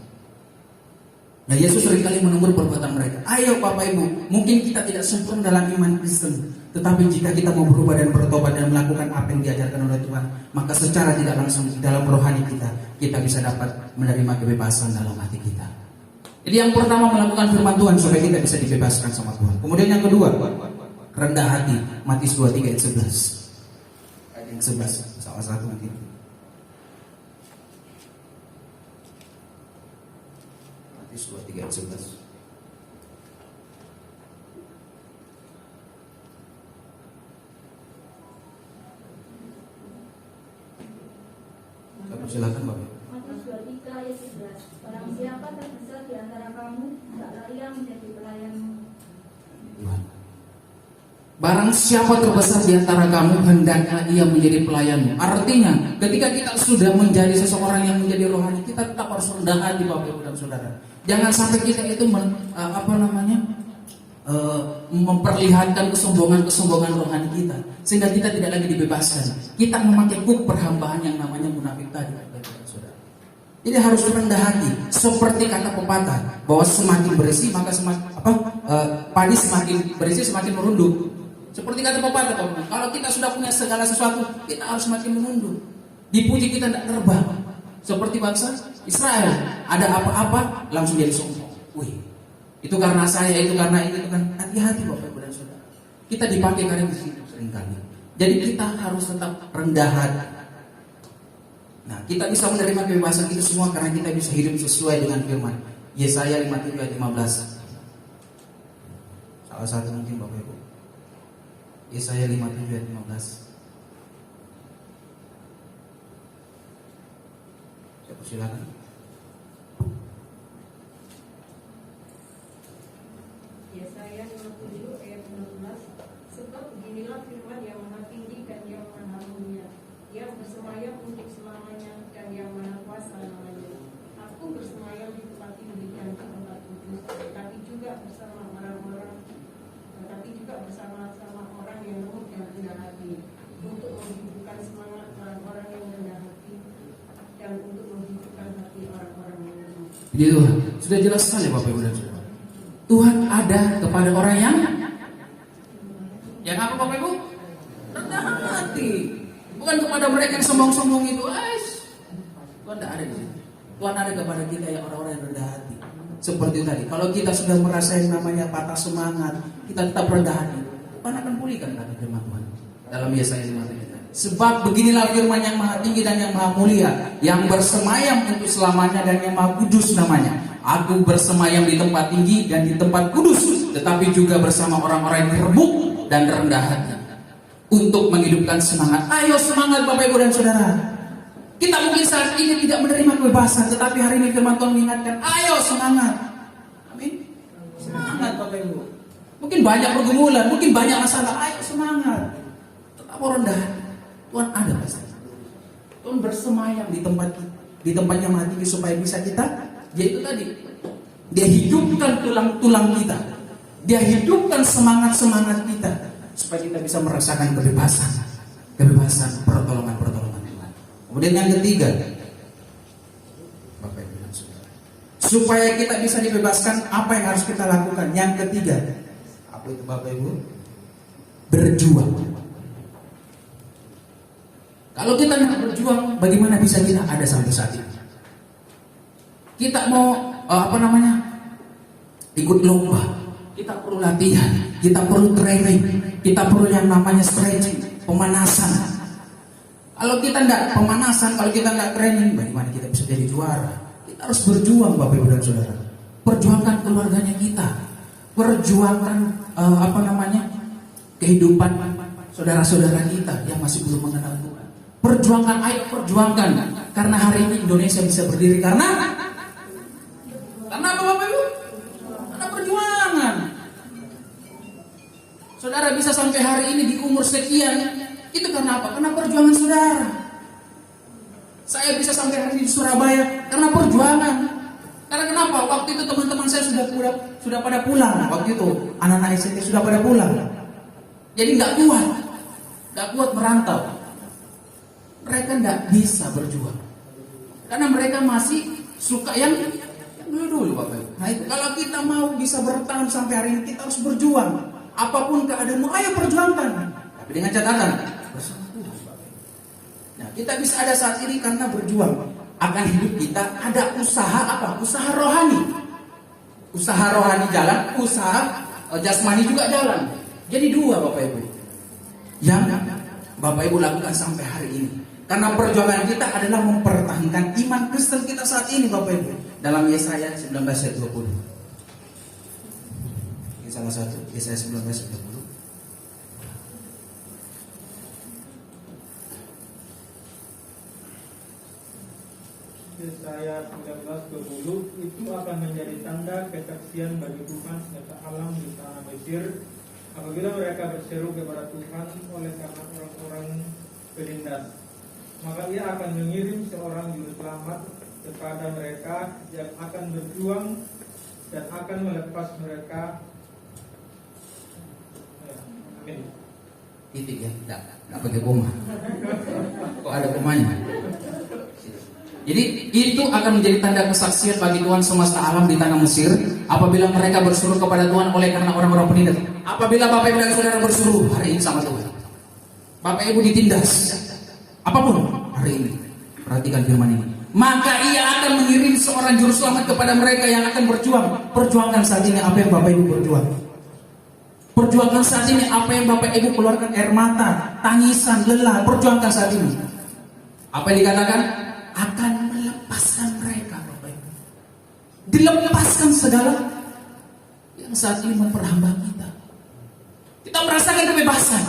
Nah, Yesus seringkali menegur perbuatan mereka. Ayo Bapak Ibu, mungkin kita tidak sempurna dalam iman Kristen, tetapi jika kita mau berubah dan bertobat dan melakukan apa yang diajarkan oleh Tuhan, maka secara tidak langsung di dalam rohani kita bisa dapat menerima kebebasan dalam hati kita. Jadi yang pertama melakukan firman Tuhan supaya kita bisa dibebaskan sama Tuhan. Kemudian yang kedua, rendah hati. Matius 23 ayat 11. Ayat yang 11, salah satu mungkin. Matius 23 ayat 11. Silakan Bapak. Matius 23 ayat 11. Barang siapa terbesar di antara kamu, hendaklah ia menjadi pelayanmu. Tuhan. Barang siapa terbesar di antara kamu, hendaklah ia menjadi pelayanmu. Artinya, ketika kita sudah menjadi seseorang yang menjadi rohani, kita tetap harus rendah hati, Bapak Ibu dan Saudara. Jangan sampai kita itu memperlihatkan kesombongan rohani kita, sehingga kita tidak lagi dibebaskan. Kita memakai kuk perhambaan yang namanya munafik tadi, Bapak Ibu dan Saudara. Jadi harus rendah hati, seperti kata pepatah bahwa semakin berisi maka padi semakin berisi semakin merunduk. Seperti kata pepatah, kalau kita sudah punya segala sesuatu, kita harus semakin menunduk. Dipuji kita tidak terbang. Seperti bangsa Israel, ada apa-apa langsung jadi sombong. Wih, itu karena saya, itu karena ini, itu kan. Hati-hati Bapak Ibu dan Saudara. Kita dipakai karena di situ seringkali. Jadi kita harus tetap rendah hati. Nah, kita bisa menerima kebebasan itu semua karena kita bisa hidup sesuai dengan firman Yesaya 57 ayat 15. Salah satu mungkin Bapak Ibu. Yesaya 57 ayat 15. Saya persilakan. Yesaya 57 ayat 16. Sebab beginilah firman yang maha tinggi dan yang maha mulia, yang bersemayam untuk selamanya dan yang maha kuasa namanya. Aku bersemayam di tempat tinggi dan di tempat kudus, tetapi juga bersama orang yang lembut dan rendah hati, untuk menghidupkan semangat orang-orang yang rendah hati dan untuk menghidupkan hati orang-orang yang lemah. Puji Tuhan. Sudah jelas sekali Bapak Ibu dan Saudara. Tuhan ada kepada orang yang apa Bapak Ibu? Rendah hati. Bukan kepada mereka yang sombong-sombong itu. Tuhan tidak ada di situ. Tuhan ada kepada kita yang orang-orang yang rendah hati. Seperti tadi, kalau kita sudah merasa yang namanya patah semangat, kita tetap rendah hati, Tuhan akan pulihkan kata firman Tuhan dalam Yesaya 53. Sebab beginilah firman yang maha tinggi dan yang maha mulia, yang bersemayam untuk selamanya dan yang maha kudus namanya. Aku bersemayam di tempat tinggi dan di tempat kudus, tetapi juga bersama orang-orang yang remuk dan rendah hati, untuk menghidupkan semangat. Ayo semangat Bapak Ibu dan Saudara. Kita mungkin saat ini tidak menerima kebebasan, tetapi hari ini firman Tuhan mengingatkan, ayo semangat. Amin. Semangat Bapak Ibu. Mungkin banyak pergumulan, mungkin banyak masalah, ayo semangat. Tetap rendah. Tuhan ada pasti. Tuhan bersemayam di tempatnya maha tinggi supaya bisa kita, yaitu tadi, Dia hidupkan tulang-tulang kita. Dia hidupkan semangat-semangat kita supaya kita bisa merasakan kebebasan, pertolongan Tuhan. Kemudian yang ketiga, Bapak Ibu dan Saudara, supaya kita bisa dibebaskan, apa yang harus kita lakukan? Yang ketiga, apa itu Bapak Ibu? Berjuang. Kalau kita tidak berjuang, bagaimana bisa kita ada sampai saat ini? Kita mau ikut lomba, kita perlu latihan, kita perlu training, kita perlu yang namanya stretching, pemanasan. Kalau kita tidak pemanasan, kalau kita tidak training, bagaimana kita bisa jadi juara? Kita harus berjuang Bapak Ibu dan Saudara. Perjuangkan keluarganya kita, perjuangkan kehidupan saudara-saudara kita yang masih belum mengenal Tuhan. Perjuangkan, ayo perjuangkan. Karena hari ini Indonesia bisa berdiri karena apa Bapak Ibu? Karena perjuangan. Saudara bisa sampai hari ini di umur sekian, itu karena apa? Karena perjuangan saudara. Saya bisa sampai hari ini di Surabaya karena perjuangan. Karena kenapa? Waktu itu teman-teman saya sudah pada pulang. Waktu itu anak-anak SMP sudah pada pulang. Jadi nggak kuat merantau. Mereka tidak bisa berjuang karena mereka masih suka yang dulu Bapak Ibu. Nah itu, kalau kita mau bisa bertahan sampai hari ini, kita harus berjuang. Apapun keadaanmu, ayo perjuangkan. Tapi dengan catatan bersama Tuhan Bapak Ibu. Nah kita bisa ada saat ini karena berjuang. Akan hidup kita ada usaha apa? Usaha rohani. Usaha rohani jalan, usaha jasmani juga jalan. Jadi dua Bapak Ibu yang Bapak Ibu lakukan sampai hari ini. Karena perjuangan kita adalah mempertahankan iman Kristen kita saat ini Bapak Ibu. Dalam Yesaya 19 ayat 20. Ini salah satu Yesaya 19 ayat 20. Yesaya 19:20 itu akan menjadi tanda kesaksian bagi Tuhan serta alam di tanah Mesir apabila mereka berseru kepada Tuhan oleh karena orang-orang penindas. Maka Ia akan mengirim seorang juru selamat kepada mereka yang akan berjuang dan akan melepas mereka. Amin. Titik ya, nggak pakai koma. Kok ada komanya? Jadi itu akan menjadi tanda kesaksian bagi Tuhan semesta alam di tanah Mesir apabila mereka berseru kepada Tuhan oleh karena orang-orang penindas. Apabila Bapak Ibu dan Saudara berseru hari ini sama Tuhan, Bapak Ibu ditindas apapun hari ini, perhatikan firman ini, maka Ia akan mengirim seorang juru selamat kepada mereka yang akan berjuang. Perjuangkan saat ini apa yang Bapak Ibu berjuang. Perjuangkan saat ini apa yang Bapak Ibu keluarkan air mata, tangisan, lelah. Perjuangkan saat ini. Apa yang dikatakan? Akan melepaskan mereka Bapak Ibu. Dilepaskan segala yang saat ini memperhamba kita. Kita merasakan kebebasan.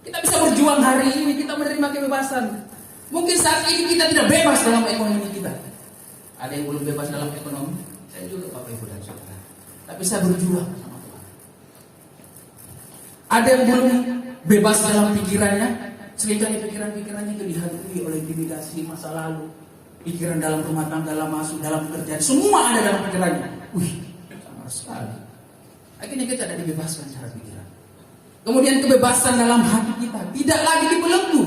Kita bisa berjuang hari ini, kita menerima kebebasan. Mungkin saat ini kita tidak bebas dalam ekonomi kita. Ada yang belum bebas dalam ekonomi? Saya juga Bapak Ibu dan Saudara. Tapi saya berjuang sama Tuhan. Ada yang belum bebas dalam pikirannya. Seringkali pikiran-pikirannya itu dihantui oleh intimidasi masa lalu. Pikiran dalam rumah tangga, dalam masuk, dalam pekerjaan. Semua ada dalam pikirannya. Sangat sekali. Akhirnya kita tidak dibebaskan cara pikiran. Kemudian kebebasan dalam hati kita tidak lagi dibelenggu.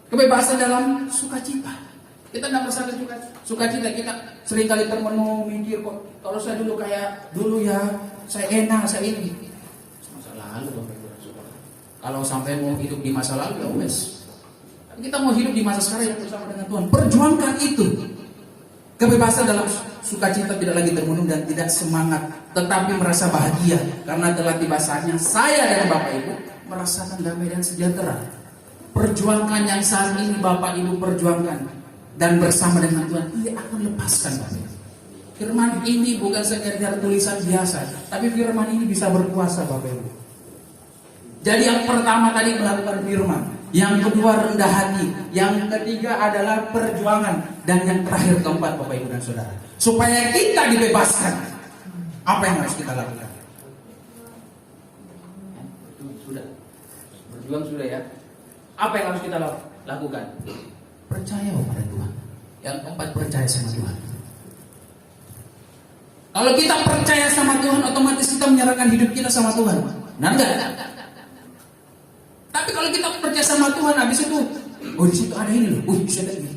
Kebebasan dalam sukacita. Kita tidak merasakan sukacita. Kita seringkali termenung mikir kok kalau saya dulu kayak dulu ya saya enak, saya ini. Masa lalu Bapak Ibu dan Saudara. Kalau sampai mau hidup di masa lalu ya wes. Kita mau hidup di masa sekarang yang bersama dengan Tuhan. Perjuangkan itu. Kebebasan dalam sukacita tidak lagi termenung dan tidak semangat, tetapi merasa bahagia karena telah tiba saatnya saya dan Bapak Ibu merasakan damai dan sejahtera. Perjuangkan yang saat ini Bapak Ibu perjuangkan dan bersama dengan Tuhan Ia akan lepaskan Bapak Ibu. Firman ini bukan sekedar tulisan biasa, tapi firman ini bisa berkuasa Bapak Ibu. Jadi yang pertama tadi melakukan firman, yang kedua rendah hati, yang ketiga adalah perjuangan, dan yang terakhir keempat Bapak Ibu dan Saudara, supaya kita dibebaskan. Apa yang harus kita lakukan? Sudah, berjuang sudah ya. Apa yang harus kita lakukan? Percaya kepada Tuhan. Yang keempat, percaya sama Tuhan. Kalau kita percaya sama Tuhan, otomatis kita menyerahkan hidup kita sama Tuhan. Benar enggak? Tapi kalau kita percaya sama Tuhan, habis itu, oh di situ ada ini loh, bisa lagi.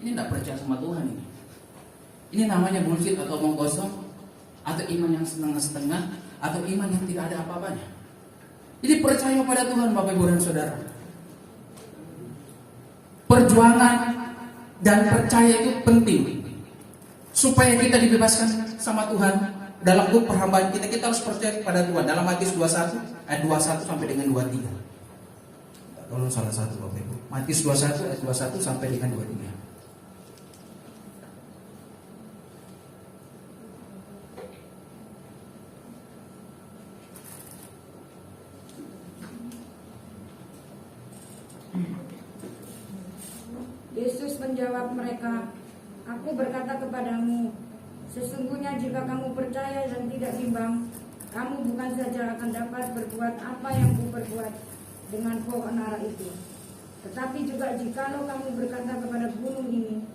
Ini enggak percaya sama Tuhan ini. Ini namanya bullshit atau omong kosong, atau iman yang setengah-setengah, atau iman yang tidak ada apa-apanya. Jadi percaya pada Tuhan Bapak Ibu dan Saudara. Perjuangan dan percaya itu penting supaya kita dibebaskan sama Tuhan dalam perhambaan kita. Kita harus percaya kepada Tuhan. Dalam Matius 21 ayat 21 sampai dengan 23. Tolong salah satu Bapak Ibu. Matius 21 ayat 21 sampai dengan 23. Yesus menjawab mereka, Aku berkata kepadamu, sesungguhnya jika kamu percaya dan tidak bimbang, kamu bukan saja akan dapat berbuat apa yang kuperbuat dengan pohon ara itu, tetapi juga jikalau kamu berkata kepada gunung ini,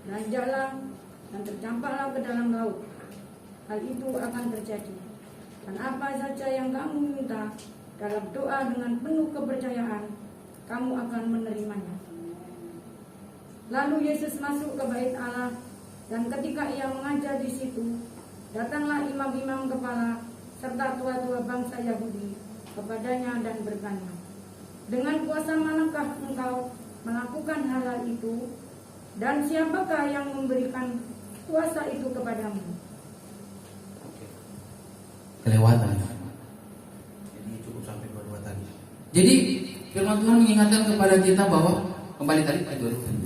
beranjaklah dan tercampaklah ke dalam laut, hal itu akan terjadi. Dan apa saja yang kamu minta dalam doa dengan penuh kepercayaan, kamu akan menerimanya. Lalu Yesus masuk ke bait Allah, dan ketika Ia mengajar di situ, datanglah imam-imam kepala serta tua-tua bangsa Yahudi kepadanya dan bertanya, dengan kuasa manakah engkau melakukan hal itu, dan siapakah yang memberikan kuasa itu kepadamu? Kelewatan. Jadi cukup sampai berdua tadi. Jadi firman Tuhan mengingatkan kepada kita bahwa kembali tadi ayat 2.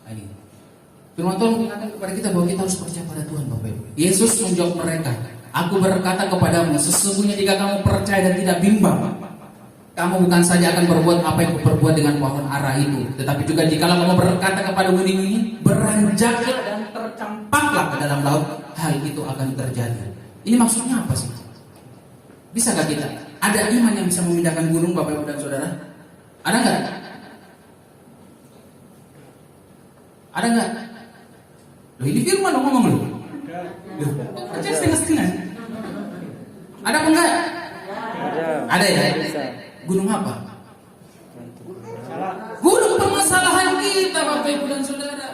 Ini firman Tuhan mengingatkan kepada kita bahwa kita harus percaya pada Tuhan Bapak Ibu. Yesus menjawab mereka, Aku berkata kepadamu, sesungguhnya jika kamu percaya dan tidak bimbang, kamu bukan saja akan berbuat apa yang kuperbuat dengan pohon ara itu, tetapi juga jika kamu berkata kepada gunung ini, beranjaklah dan tercampaklah ke dalam laut, hal itu akan terjadi. Ini maksudnya apa sih? Bisakah kita? Ada iman yang bisa memindahkan gunung Bapak Ibu dan Saudara? Ada enggak? Ada enggak? Loh ini firman dong ngomong loh. Loh, percaya setengah-setengah. Ada apa enggak? Ada ya? Gunung apa? Gunung permasalahan kita Bapak Ibu dan Saudara.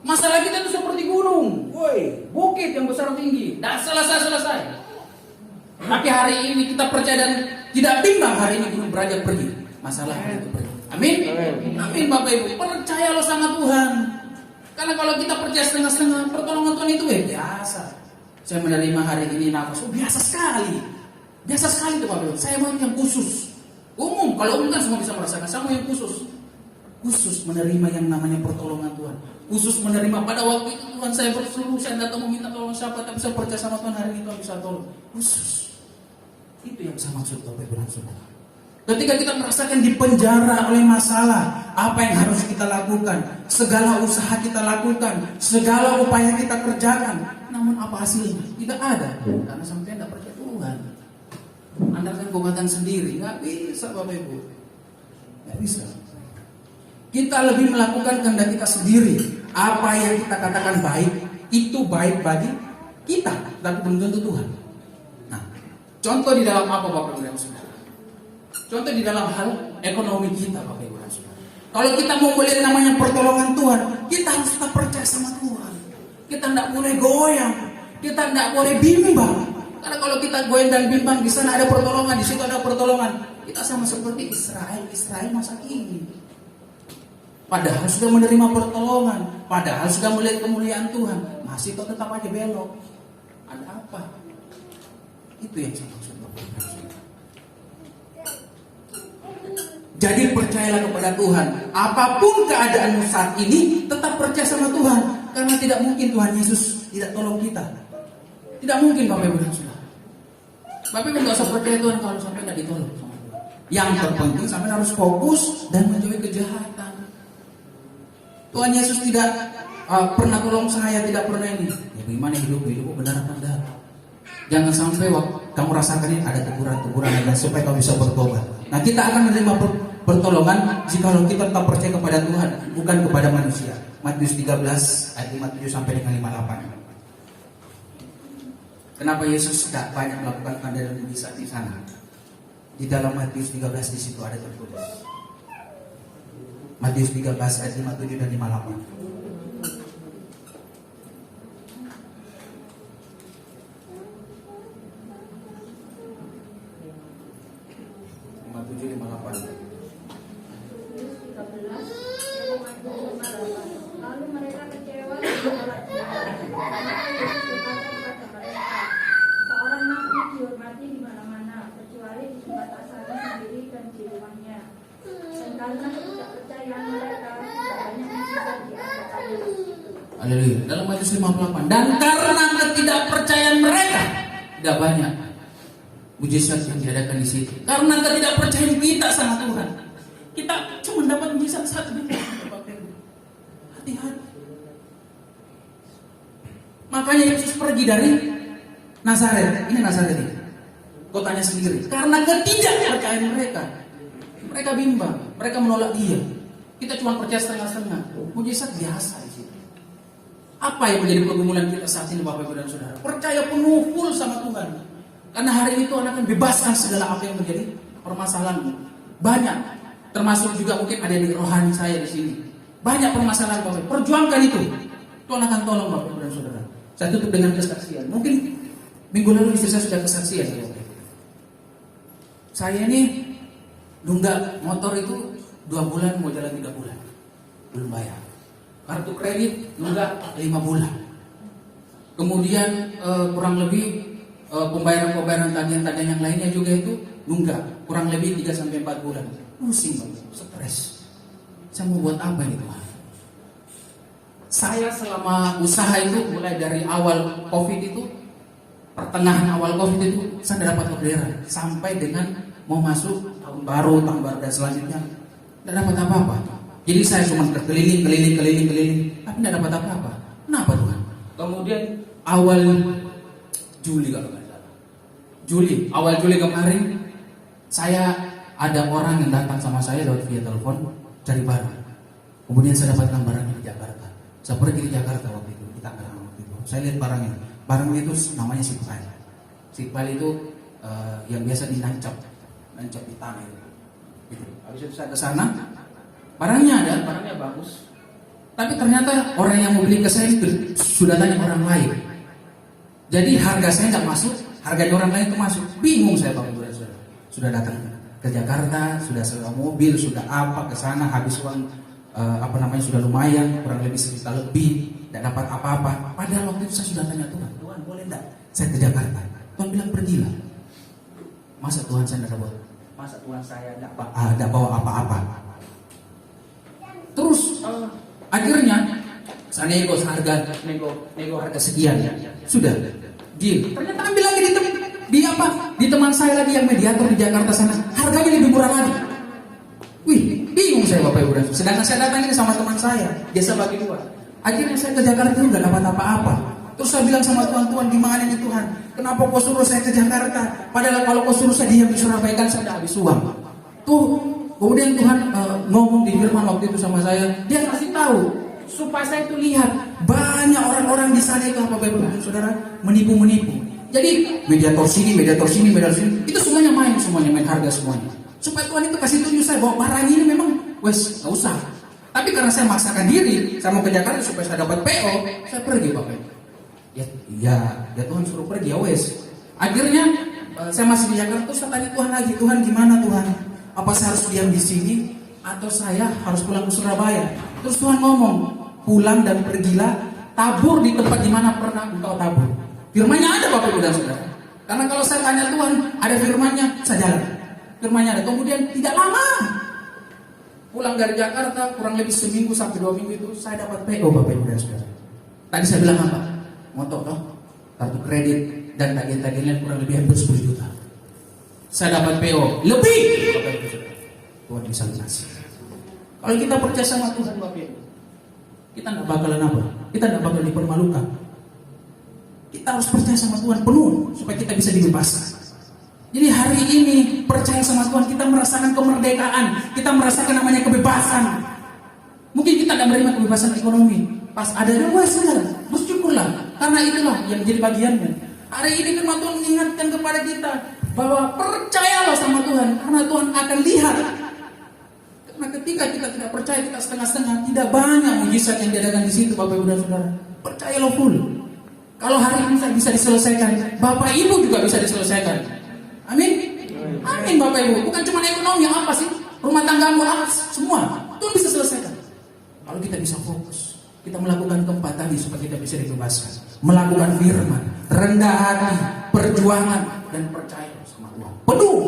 Masalah kita itu seperti gunung, bukit yang besar tinggi, dan selesai. Tapi hari ini kita percaya dan tidak bimbang, hari ini gunung beranjak pergi, masalah itu pergi. Amin? Amin Bapak Ibu. Percayalah sama Tuhan. Karena kalau kita percaya setengah-setengah, pertolongan Tuhan itu biasa. Saya menerima hari ini nafas, biasa sekali. Biasa sekali itu Bapak Ibu. Saya mau yang khusus. Umum, kalau umum kan semua bisa merasakan. Saya mau yang khusus. Khusus menerima yang namanya pertolongan Tuhan. Khusus menerima pada waktu itu Tuhan saya berseru, saya tidak tahu meminta tolong siapa, tapi saya percaya sama Tuhan hari ini Tuhan bisa tolong. Khusus. Itu yang saya maksud Bapak Ibu dan Saudara. Ketika kita merasakan dipenjara oleh masalah, apa yang harus kita lakukan? Segala usaha kita lakukan, segala upaya kita kerjakan, namun apa hasilnya? Tidak ada. Karena sampai tidak percaya Tuhan. Andalkan kekuatan sendiri, nggak bisa Bapak Ibu, nggak bisa. Kita lebih melakukan kehendak kita sendiri. Apa yang kita katakan baik, itu baik bagi kita, tapi belum tentu Tuhan. Nah, contoh di dalam apa Bapak Ibu dan Saudara? Contoh di dalam hal ekonomi kita Bapak Ibu dan Saudara. Kalau kita mau melihat namanya pertolongan Tuhan, kita harus tetap percaya sama Tuhan. Kita tidak boleh goyang, kita tidak boleh bimbang. Karena kalau kita goyang dan bimbang, di sana ada pertolongan, di situ ada pertolongan. Kita sama seperti Israel masa kini. Padahal sudah menerima pertolongan, padahal sudah melihat kemuliaan Tuhan, masih tetap aja belok. Ada apa? Itu yang saya maksud. Jadi percayalah kepada Tuhan. Apapun keadaanmu saat ini, tetap percaya sama Tuhan. Karena tidak mungkin Tuhan Yesus tidak tolong kita. Tidak mungkin Bapak Ibu dan Saudara. Bapak Ibu nggak usah percaya Tuhan kalau sampai nggak ditolong sama Tuhan. Yang terpenting sampai harus fokus dan menjauhi kejahatan. Tuhan Yesus tidak pernah tolong saya, tidak pernah ini. Ya gimana hidupku benar apa enggak? Jangan sampai kamu rasakan ini ada teguran-teguran dan supaya kamu bisa bertobat. Nah, kita akan menerima pertolongan jikalau kita tetap percaya kepada Tuhan, bukan kepada manusia. Matius 13 ayat 57 sampai dengan 58. Kenapa Yesus tidak banyak melakukan tanda dan mujizat di sana? Di dalam Matius 13 di situ ada tertulis. Matius 13 ayat 57 dan 58. Lalu mereka kecewa dan menolak dia. Maka Yesus berkata kepada mereka, seorang nabi dihormati di mana-mana, kecuali di tempat asalnya sendiri dan di rumahnya. Dan karena ketidakpercayaan mereka, banyak mujizat diadakannya. Haleluya. Dalam Matius 58. Dan karena ketidakpercayaan mereka, tidak banyak mujizat yang diadakan di situ. Karena ketidakpercayaan kita sama Tuhan, kita cuma dapat mujizat satu. Hati-hati. Makanya Yesus pergi dari Nazaret. Ini Nazaret ini, kotanya sendiri. Karena ketidakpercayaan mereka, mereka bimbang, mereka menolak dia. Kita cuma percaya setengah-setengah. Mujizat biasa di situ. Apa yang menjadi pergumulan kita saat ini, Bapak Ibu dan Saudara? Percaya penuh full sama Tuhan. Karena hari ini Tuhan akan bebaskan segala apa yang menjadi permasalahanmu. Banyak, termasuk juga mungkin ada di rohani saya di sini. Banyak permasalahan Bapak. Perjuangkan itu. Tuhan akan tolong Bapak Ibu dan Saudara. Saya tutup dengan kesaksian. Mungkin minggu lalu istri saya sudah kesaksian. Saya ini nunggak motor itu 2 bulan, mau jalan 3 bulan. Belum bayar. Kartu kredit nunggak 5 bulan. Kemudian kurang lebih pembayaran tagihan-tagihan yang lainnya juga itu nunggak. Kurang lebih 3-4 bulan. Pusing Bapak, stres. Saya mau buat apa ini Tuhan? Saya selama usaha itu mulai dari awal COVID itu, pertengahan awal COVID itu saya tidak dapat orderan sampai dengan mau masuk tahun baru dan selanjutnya tidak dapat apa-apa. Jadi saya cuma keliling, tapi tidak dapat apa-apa. Kenapa Tuhan? Kemudian awal Juli kalau nggak salah, awal Juli kemarin saya ada orang yang datang sama saya lewat via telepon cari barang. Kemudian saya dapatkan barangnya di Jakarta. Saya pergi di Jakarta waktu itu, di Tangerang waktu itu. Saya lihat barangnya. Barangnya itu namanya sipal. Sipal itu yang biasa dinancap di tanah itu. Gitu. Habis itu saya ke sana, barangnya ada, barangnya bagus. Tapi ternyata orang yang mau beli ke saya itu sudah tanya orang lain. Jadi harga saya nggak masuk, harganya orang lain itu masuk. Bingung saya Bapak Ibu dan Saudara. Sudah datang ke Jakarta, sudah sewa mobil, sudah apa ke sana, habis uang sudah lumayan, kurang lebih sejuta lebih, tidak dapat apa-apa. Padahal waktu itu saya sudah tanya Tuhan boleh enggak saya ke Jakarta? Tuhan bilang pergilah. Masa Tuhan saya tidak bawa? Masa Tuhan saya tidak bawa apa-apa? Terus akhirnya saya nego harga sekian, sudah deal. Ternyata ambil lagi di teman saya lagi yang mediator di Jakarta sana, harganya lebih murah lagi. Wih, bingung saya Bapak Ibu dan Saudara. Sedangkan saya datang ini sama teman saya, biasa bagi 2. Akhirnya saya ke Jakarta itu nggak dapat apa-apa. Terus saya bilang sama Tuhan, di mana ini Tuhan? Kenapa kau suruh saya ke Jakarta? Padahal kalau kau suruh saya diam di Surabaya kan saya udah habis uang. Tuh, kemudian Tuhan ngomong di firman waktu itu sama saya, dia kasih tahu supaya saya itu lihat banyak orang-orang di sana itu Bapak Ibu dan Saudara menipu. Jadi mediator sini, itu semuanya main harga semuanya. Supaya Tuhan itu kasih tunjuk saya bahwa barang ini memang wes nggak usah. Tapi karena saya maksakan diri, saya mau ke Jakarta supaya saya dapat PO, saya pergi Bapak. Ya Tuhan suruh pergi, ya wes. Akhirnya saya masih di Jakarta, terus saya tanya Tuhan lagi, Tuhan gimana Tuhan? Apa saya harus diam di sini atau saya harus pulang ke Surabaya? Terus Tuhan ngomong, pulang dan pergilah, tabur di tempat di mana pernah engkau tabur. Firman-Nya ada Bapak Ibu dan Saudara. Karena kalau saya tanya Tuhan, ada firman-Nya, saya jalan. Firman-Nya ada. Kemudian tidak lama, pulang dari Jakarta kurang lebih seminggu sampai 2 minggu itu saya dapat PO Bapak Ibu dan Saudara. Tadi saya bilang apa? Motor toh, kartu kredit dan tagihan-tagihannya kurang lebih hampir 10 juta. Saya dapat PO lebih. Bapak Ibu Saudara, Tuhan bisa lunasi. Kalau kita percaya sama Tuhan Bapak Ibu, kita tidak bakalan apa? Kita tidak bakal dipermalukan. Kita harus percaya sama Tuhan penuh supaya kita bisa dibebaskan. Jadi hari ini percaya sama Tuhan, kita merasakan kemerdekaan, kita merasakan namanya kebebasan. Mungkin kita tidak menerima kebebasan ekonomi, pas ada wah sudah bersyukurlah, karena itulah yang menjadi bagiannya. Hari ini firman Tuhan mengingatkan kepada kita bahwa percayalah sama Tuhan, karena Tuhan akan lihat. Karena ketika kita tidak percaya, kita setengah-setengah, tidak banyak mujizat yang diadakan di situ Bapak Ibu dan Saudara. Percayalah full. Kalau hari ini bisa diselesaikan, Bapak Ibu juga bisa diselesaikan. Amin. Amin Bapak Ibu. Bukan cuma ekonomi, apa sih? Rumah tanggamu, semua itu bisa selesaikan. Kalau kita bisa fokus, kita melakukan keempat tadi supaya kita bisa dibebaskan. Melakukan firman, rendah hati, perjuangan dan percaya sama Tuhan. Penuh.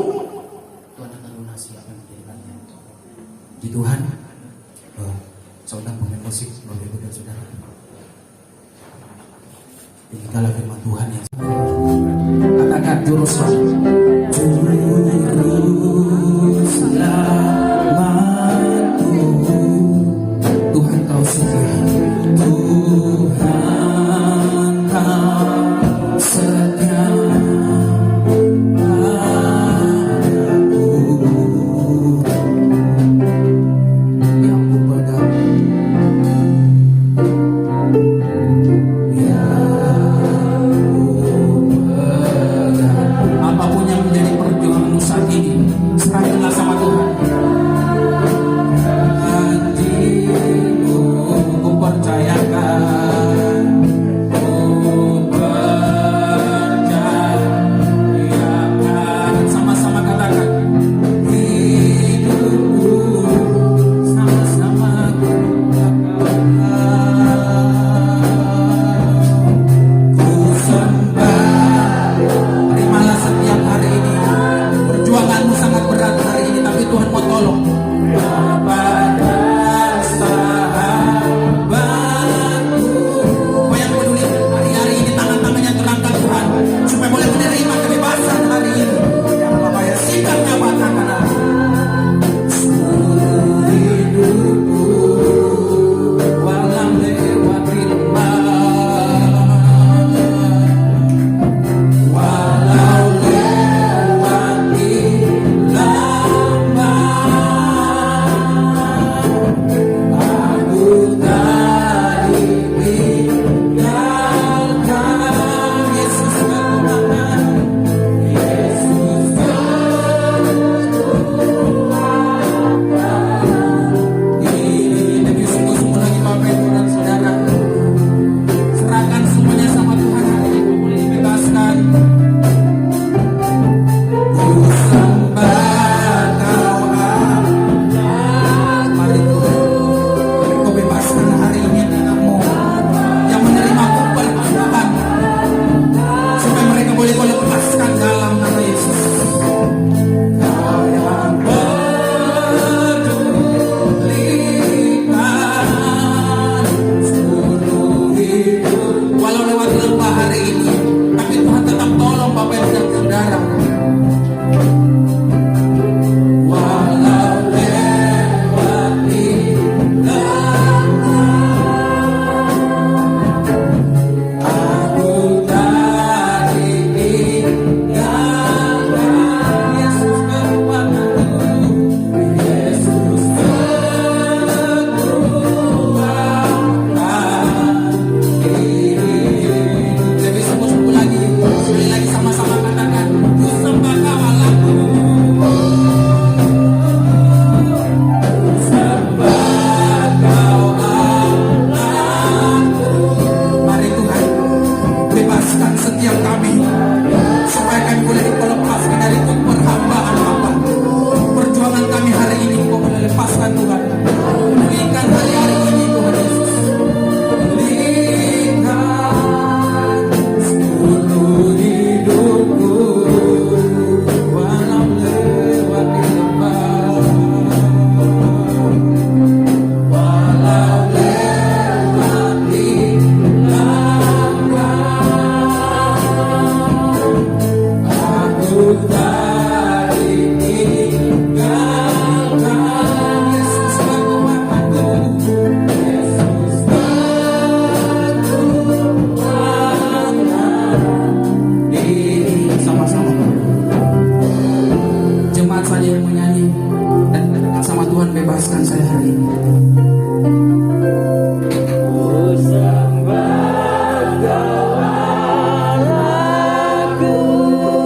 Tuhan akan lunasi apa yang menjadi bagian. Di Tuhan, saudara pemain musik, Bapak Ibu dan Saudara. Demikianlah firman Tuhan yang katakan juru selamat. Juru selamatku, Tuhan kau setia, Tuhan kau setia padaku, yang ku pegang, apapun yang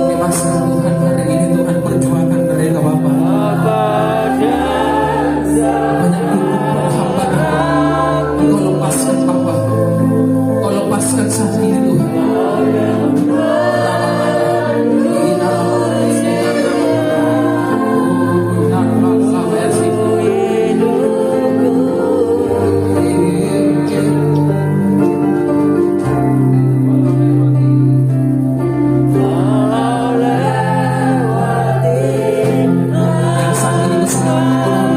Bebaskan Tuhan hari ini, Tuhan perjuangan mereka Bapa. Banyak dukung hamba Tuhan. Engkau lepaskan hamba. Engkau lepaskan saat ini Tuhan. Yang saat ini bersama Tuhan,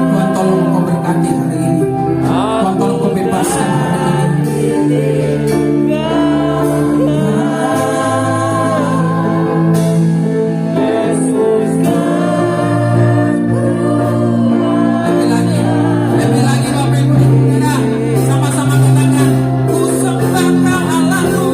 Tuhan tolong Engkau berkati hari ini. Tuhan tolong Engkau bebaskan hari ini. Lebih lagi Bapak Ibu, kita sama-sama katakan, ku sembah Kau Allahku.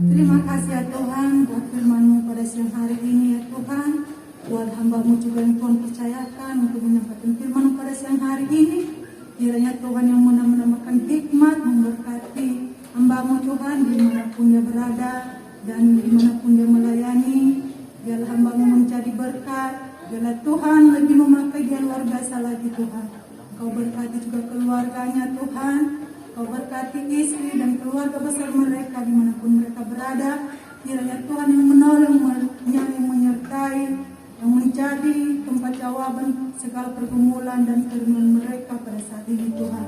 Terima kasih ya Tuhan buat firman-Mu pada siang hari ini ya Tuhan. Buat hamba-Mu juga yang Tuhan percayakan untuk menyampaikan firman-Mu pada siang hari ini. Kiranya Tuhan yang menambahkan hikmat memberkati hamba-Mu Tuhan dimanapun dia berada dan dimanapun dia melayani. Biarlah hamba-Mu menjadi berkat. Biarlah Tuhan lebih memakai dia luar biasa lagi Tuhan. Kau berkati juga keluarganya Tuhan. Kau berkati istri dan keluarga besar mereka dimanapun mereka berada. Kiranya Tuhan yang menolong, yang menyertai, yang menjadi tempat jawaban segala pergumulan dan kerinduan mereka pada saat ini Tuhan.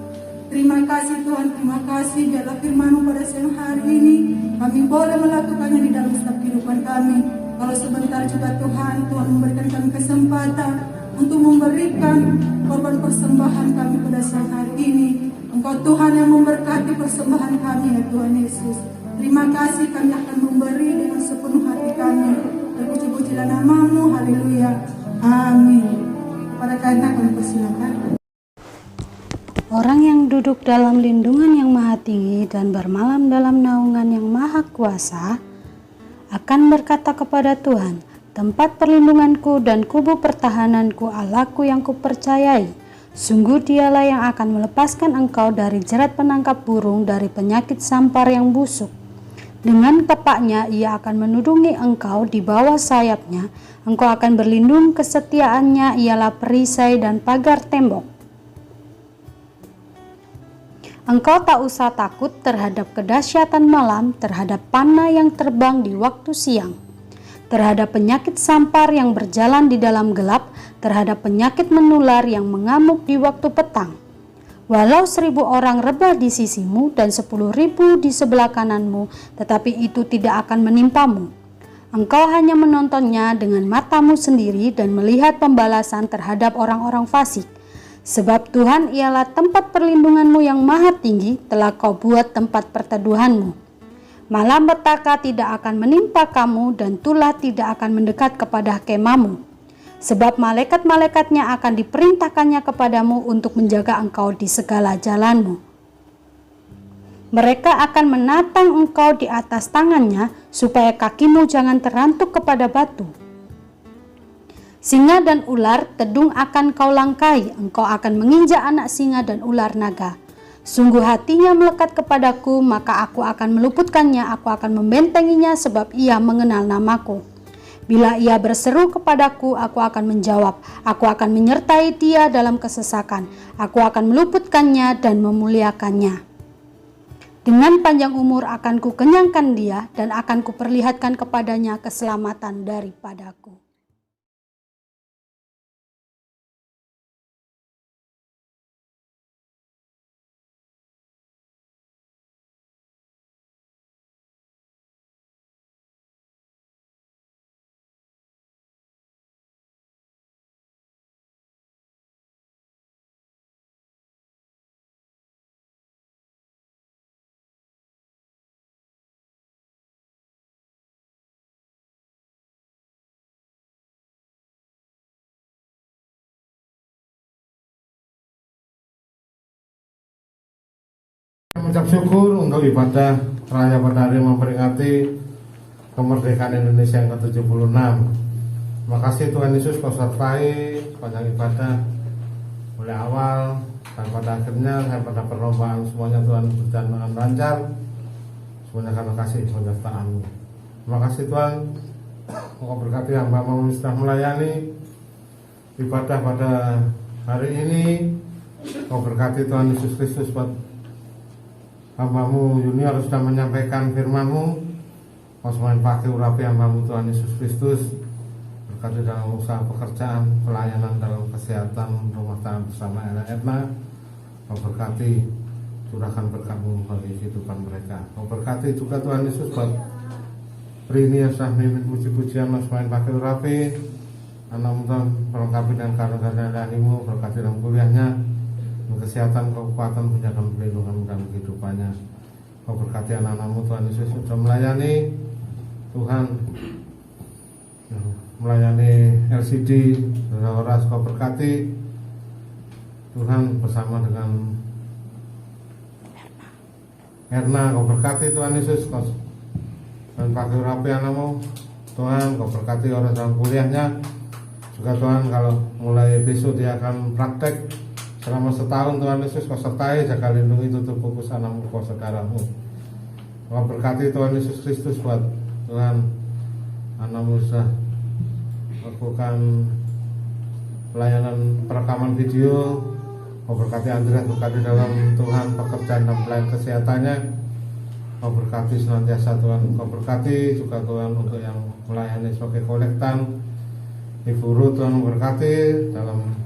Terima kasih Tuhan, terima kasih. Biarlah firman-Mu pada siang hari ini kami boleh melakukannya di dalam setiap kehidupan kami. Kalau sebentar juga Tuhan memberikan kami kesempatan untuk memberikan korban persembahan kami pada siang hari ini. Engkau Tuhan yang memberkati persembahan kami ya Tuhan Yesus. Terima kasih, kami akan memberi dengan sepenuh hati kami. Terpuji-pujilah nama-Mu, haleluya, amin. Pada karena kami persilakan. Orang yang duduk dalam lindungan yang maha tinggi dan bermalam dalam naungan yang maha kuasa akan berkata kepada Tuhan, tempat perlindunganku dan kubu pertahananku, Allahku yang kupercayai. Sungguh dialah yang akan melepaskan engkau dari jerat penangkap burung, dari penyakit sampar yang busuk. Dengan tepaknya ia akan menudungi engkau, di bawah sayapnya engkau akan berlindung, kesetiaannya ialah perisai dan pagar tembok. Engkau tak usah takut terhadap kedahsyatan malam, terhadap panah yang terbang di waktu siang, terhadap penyakit sampar yang berjalan di dalam gelap, terhadap penyakit menular yang mengamuk di waktu petang. Walau 1000 orang rebah di sisimu dan 10.000 di sebelah kananmu, tetapi itu tidak akan menimpamu. Engkau hanya menontonnya dengan matamu sendiri dan melihat pembalasan terhadap orang-orang fasik. Sebab Tuhan ialah tempat perlindunganmu yang maha tinggi, telah kau buat tempat perteduhanmu. Malapetaka tidak akan menimpa kamu dan tulah tidak akan mendekat kepada kemahmu. Sebab malaikat-malaikatnya akan diperintahkannya kepadamu untuk menjaga engkau di segala jalanmu. Mereka akan menatang engkau di atas tangannya, supaya kakimu jangan terantuk kepada batu. Singa dan ular tedung akan kau langkai, engkau akan menginjak anak singa dan ular naga. Sungguh hatinya melekat kepadaku, maka aku akan meluputkannya, aku akan membentenginya sebab ia mengenal namaku. Bila ia berseru kepadaku, aku akan menjawab. Aku akan menyertai dia dalam kesesakan. Aku akan meluputkannya dan memuliakannya. Dengan panjang umur akan kukenyangkan dia dan akan kuperlihatkan kepadanya keselamatan daripadaku. Mengucap syukur untuk ibadah raya pada hari memperingati kemerdekaan Indonesia yang ke-76. Terima kasih Tuhan Yesus kau sertai sepanjang ibadah mulai awal dan pada akhirnya saya pada perlombaan semuanya Tuhan berjalan dengan lancar. Semuanya karena kasih penyertaan-Mu. Terima kasih Tuhan, kau berkati hamba-Mu sudah melayani ibadah pada hari ini. Kau berkati Tuhan Yesus Kristus buat hamba-Mu Junior sudah menyampaikan firman-Mu. Kau semakin pakai urapi hamba-Mu Tuhan Yesus Kristus, berkati dalam usaha pekerjaan, pelayanan dalam kesehatan, rumah tangga bersama Etna. Kau berkati, curahkan berkat-Mu bagi kehidupan mereka. Kau berkati juga Tuhan Yesus buat Rini yang sudah memimpin puji-pujian, semakin pakai urapi anak-Mu Tuhan, melengkapi dengan karunia ilahi-Mu, berkati dalam kuliahnya, kesehatan, kekuatan, penjagaan, perlindungan dalam kehidupannya. Kau berkati anak-anak-Mu Tuhan Yesus sudah melayani Tuhan, melayani LCD, Horas. Kau berkati Tuhan bersama dengan Erna. Kau berkati Tuhan Yesus, kau dan pakai urapi anak-Mu Tuhan. Kau berkati orang dalam kuliahnya juga Tuhan, kalau mulai besok dia akan praktek selama setahun. Tuhan Yesus kau sertai, jaga lindungi, tutup fokus anak-Mu kau saudara-Mu. Kau berkati Tuhan Yesus Kristus buat Tuhan anak-Mu sudah lakukan pelayanan perekaman video. Kau berkati Andrea, berkati dalam Tuhan pekerjaan dan pelayan kesehatannya. Kau berkati senantiasa Tuhan. Kau berkati juga Tuhan untuk yang melayani sebagai kolektan. Ibu Ruth Tuhan berkati dalam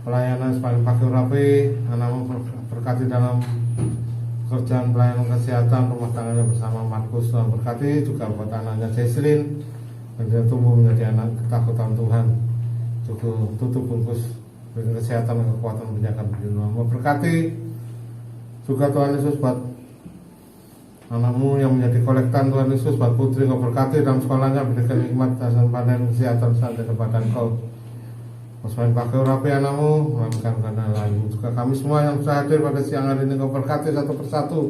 pelayanan sepanjang pakai urapi, anak-Mu berkati dalam pekerjaan pelayanan kesehatan rumah tangganya bersama Markus. Tuhan berkati juga buat anaknya Jesslyn, dan dia tumbuh menjadi anak ketakutan Tuhan, cukup tutup bungkus dengan kesehatan dan kekuatan penjagaan perlindungan. Berkati juga Tuhan Yesus buat anak-Mu yang menjadi kolektan Tuhan Yesus, buat putri Kau berkati dalam sekolahnya, berikan hikmat dan pandang kesehatan sampai kepada Engkau. Semakin pakai urapi anak-Mu, melakukan karena lain. Juga kami semua yang sudah hadir pada siang hari ini, Kau berkati satu persatu.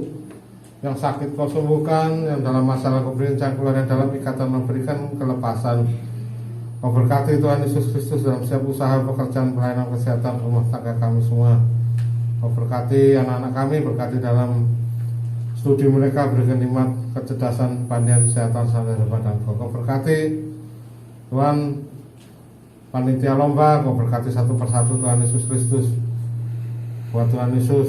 Yang sakit Kau sembuhkan, yang dalam masalah Kau berikan jalan keluar, yang dalam ikatan memberikan kelepasan. Kau berkati Tuhan Yesus Kristus dalam setiap usaha pekerjaan pelayanan kesehatan rumah tangga kami semua. Kau berkati anak-anak kami, berkati dalam studi mereka, berikan hikmat, kecerdasan, pandaian, kesehatan sampai kepada Engkau. Kau berkati Tuhan panitia lomba, Kau berkati satu persatu Tuhan Yesus Kristus. Buat Tuhan Yesus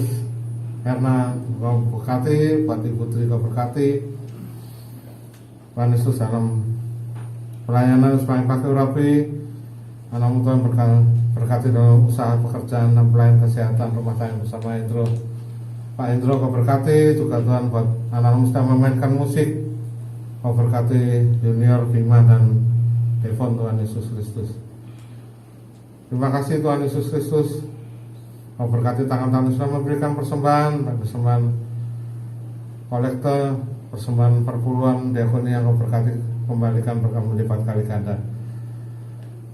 karena Kau berkati, buat Ibu Tri Kau berkati Tuhan Yesus dalam pelayanan sepanjang pakai urapi anak-Mu Tuhan, berkati dalam usaha pekerjaan dan pelayanan kesehatan rumah tangga bersama Indro. Pak Indro Kau berkati juga Tuhan buat anak-Mu sedang memainkan musik. Kau berkati Junior, Bima dan Devon Tuhan Yesus Kristus. Terima kasih Tuhan Yesus Kristus. Kau berkati tangan-tangan sudah memberikan persembahan kolekte, persembahan perpuluhan diakoni yang kau berkati, kembalikan berkah melipat kali ganda.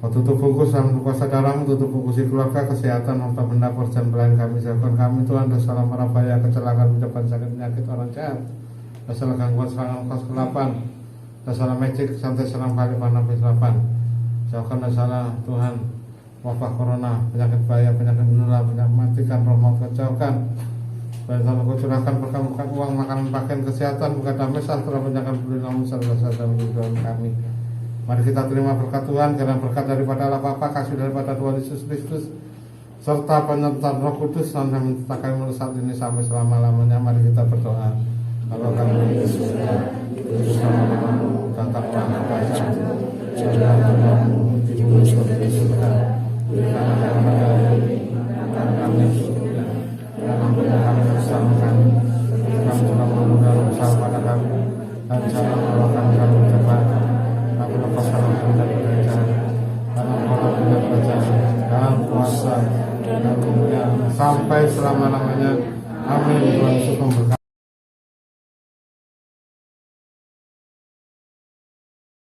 Kau tutup bungkus dalam kuasa darahmu, tutup bungkus keluarga, kesehatan, harta benda, pekerjaan pelayan kami, jauhkan kami Tuhan dari segala mara bahaya, kecelakaan, ucapan sakit, penyakit, orang jahat, masalah gangguan, serangan kegelapan, masalah magic, santai serang balik, panah kegelapan. Jauhkan masalah Tuhan, wabah corona, penyakit bahaya, penyakit menular, penyakit matikan, roh maut jauhkan. Dan kalau kau curahkan berkah uang, makanan, pakaian, kesehatan, bukan damai, sejahtera, penyakit, beli namun serta menjadi kami. Mari kita terima berkat Tuhan, karena berkat daripada Allah Bapa, kasih daripada Tuhan Yesus Kristus, serta penyertaan Roh Kudus yang menciptakan mulai saat ini sampai selama-lamanya. Mari kita berdoa. Kalau kami Yesus nama-namamu, datanglah kepada jalan Tuhanmu, di surga surga, berikanlah kepada kami, makan kami surga, dan ampunilah kami bersama kami, kami telah mengundang bersama pada kami, dan jangan membawakan kami ke jabatan, tapi lepaskan kami dari kerajaan, karena Engkau punya kerajaan, dan kuasa, dan kemuliaan sampai selama-lamanya. Amin. Tuhan Yesus memberkati.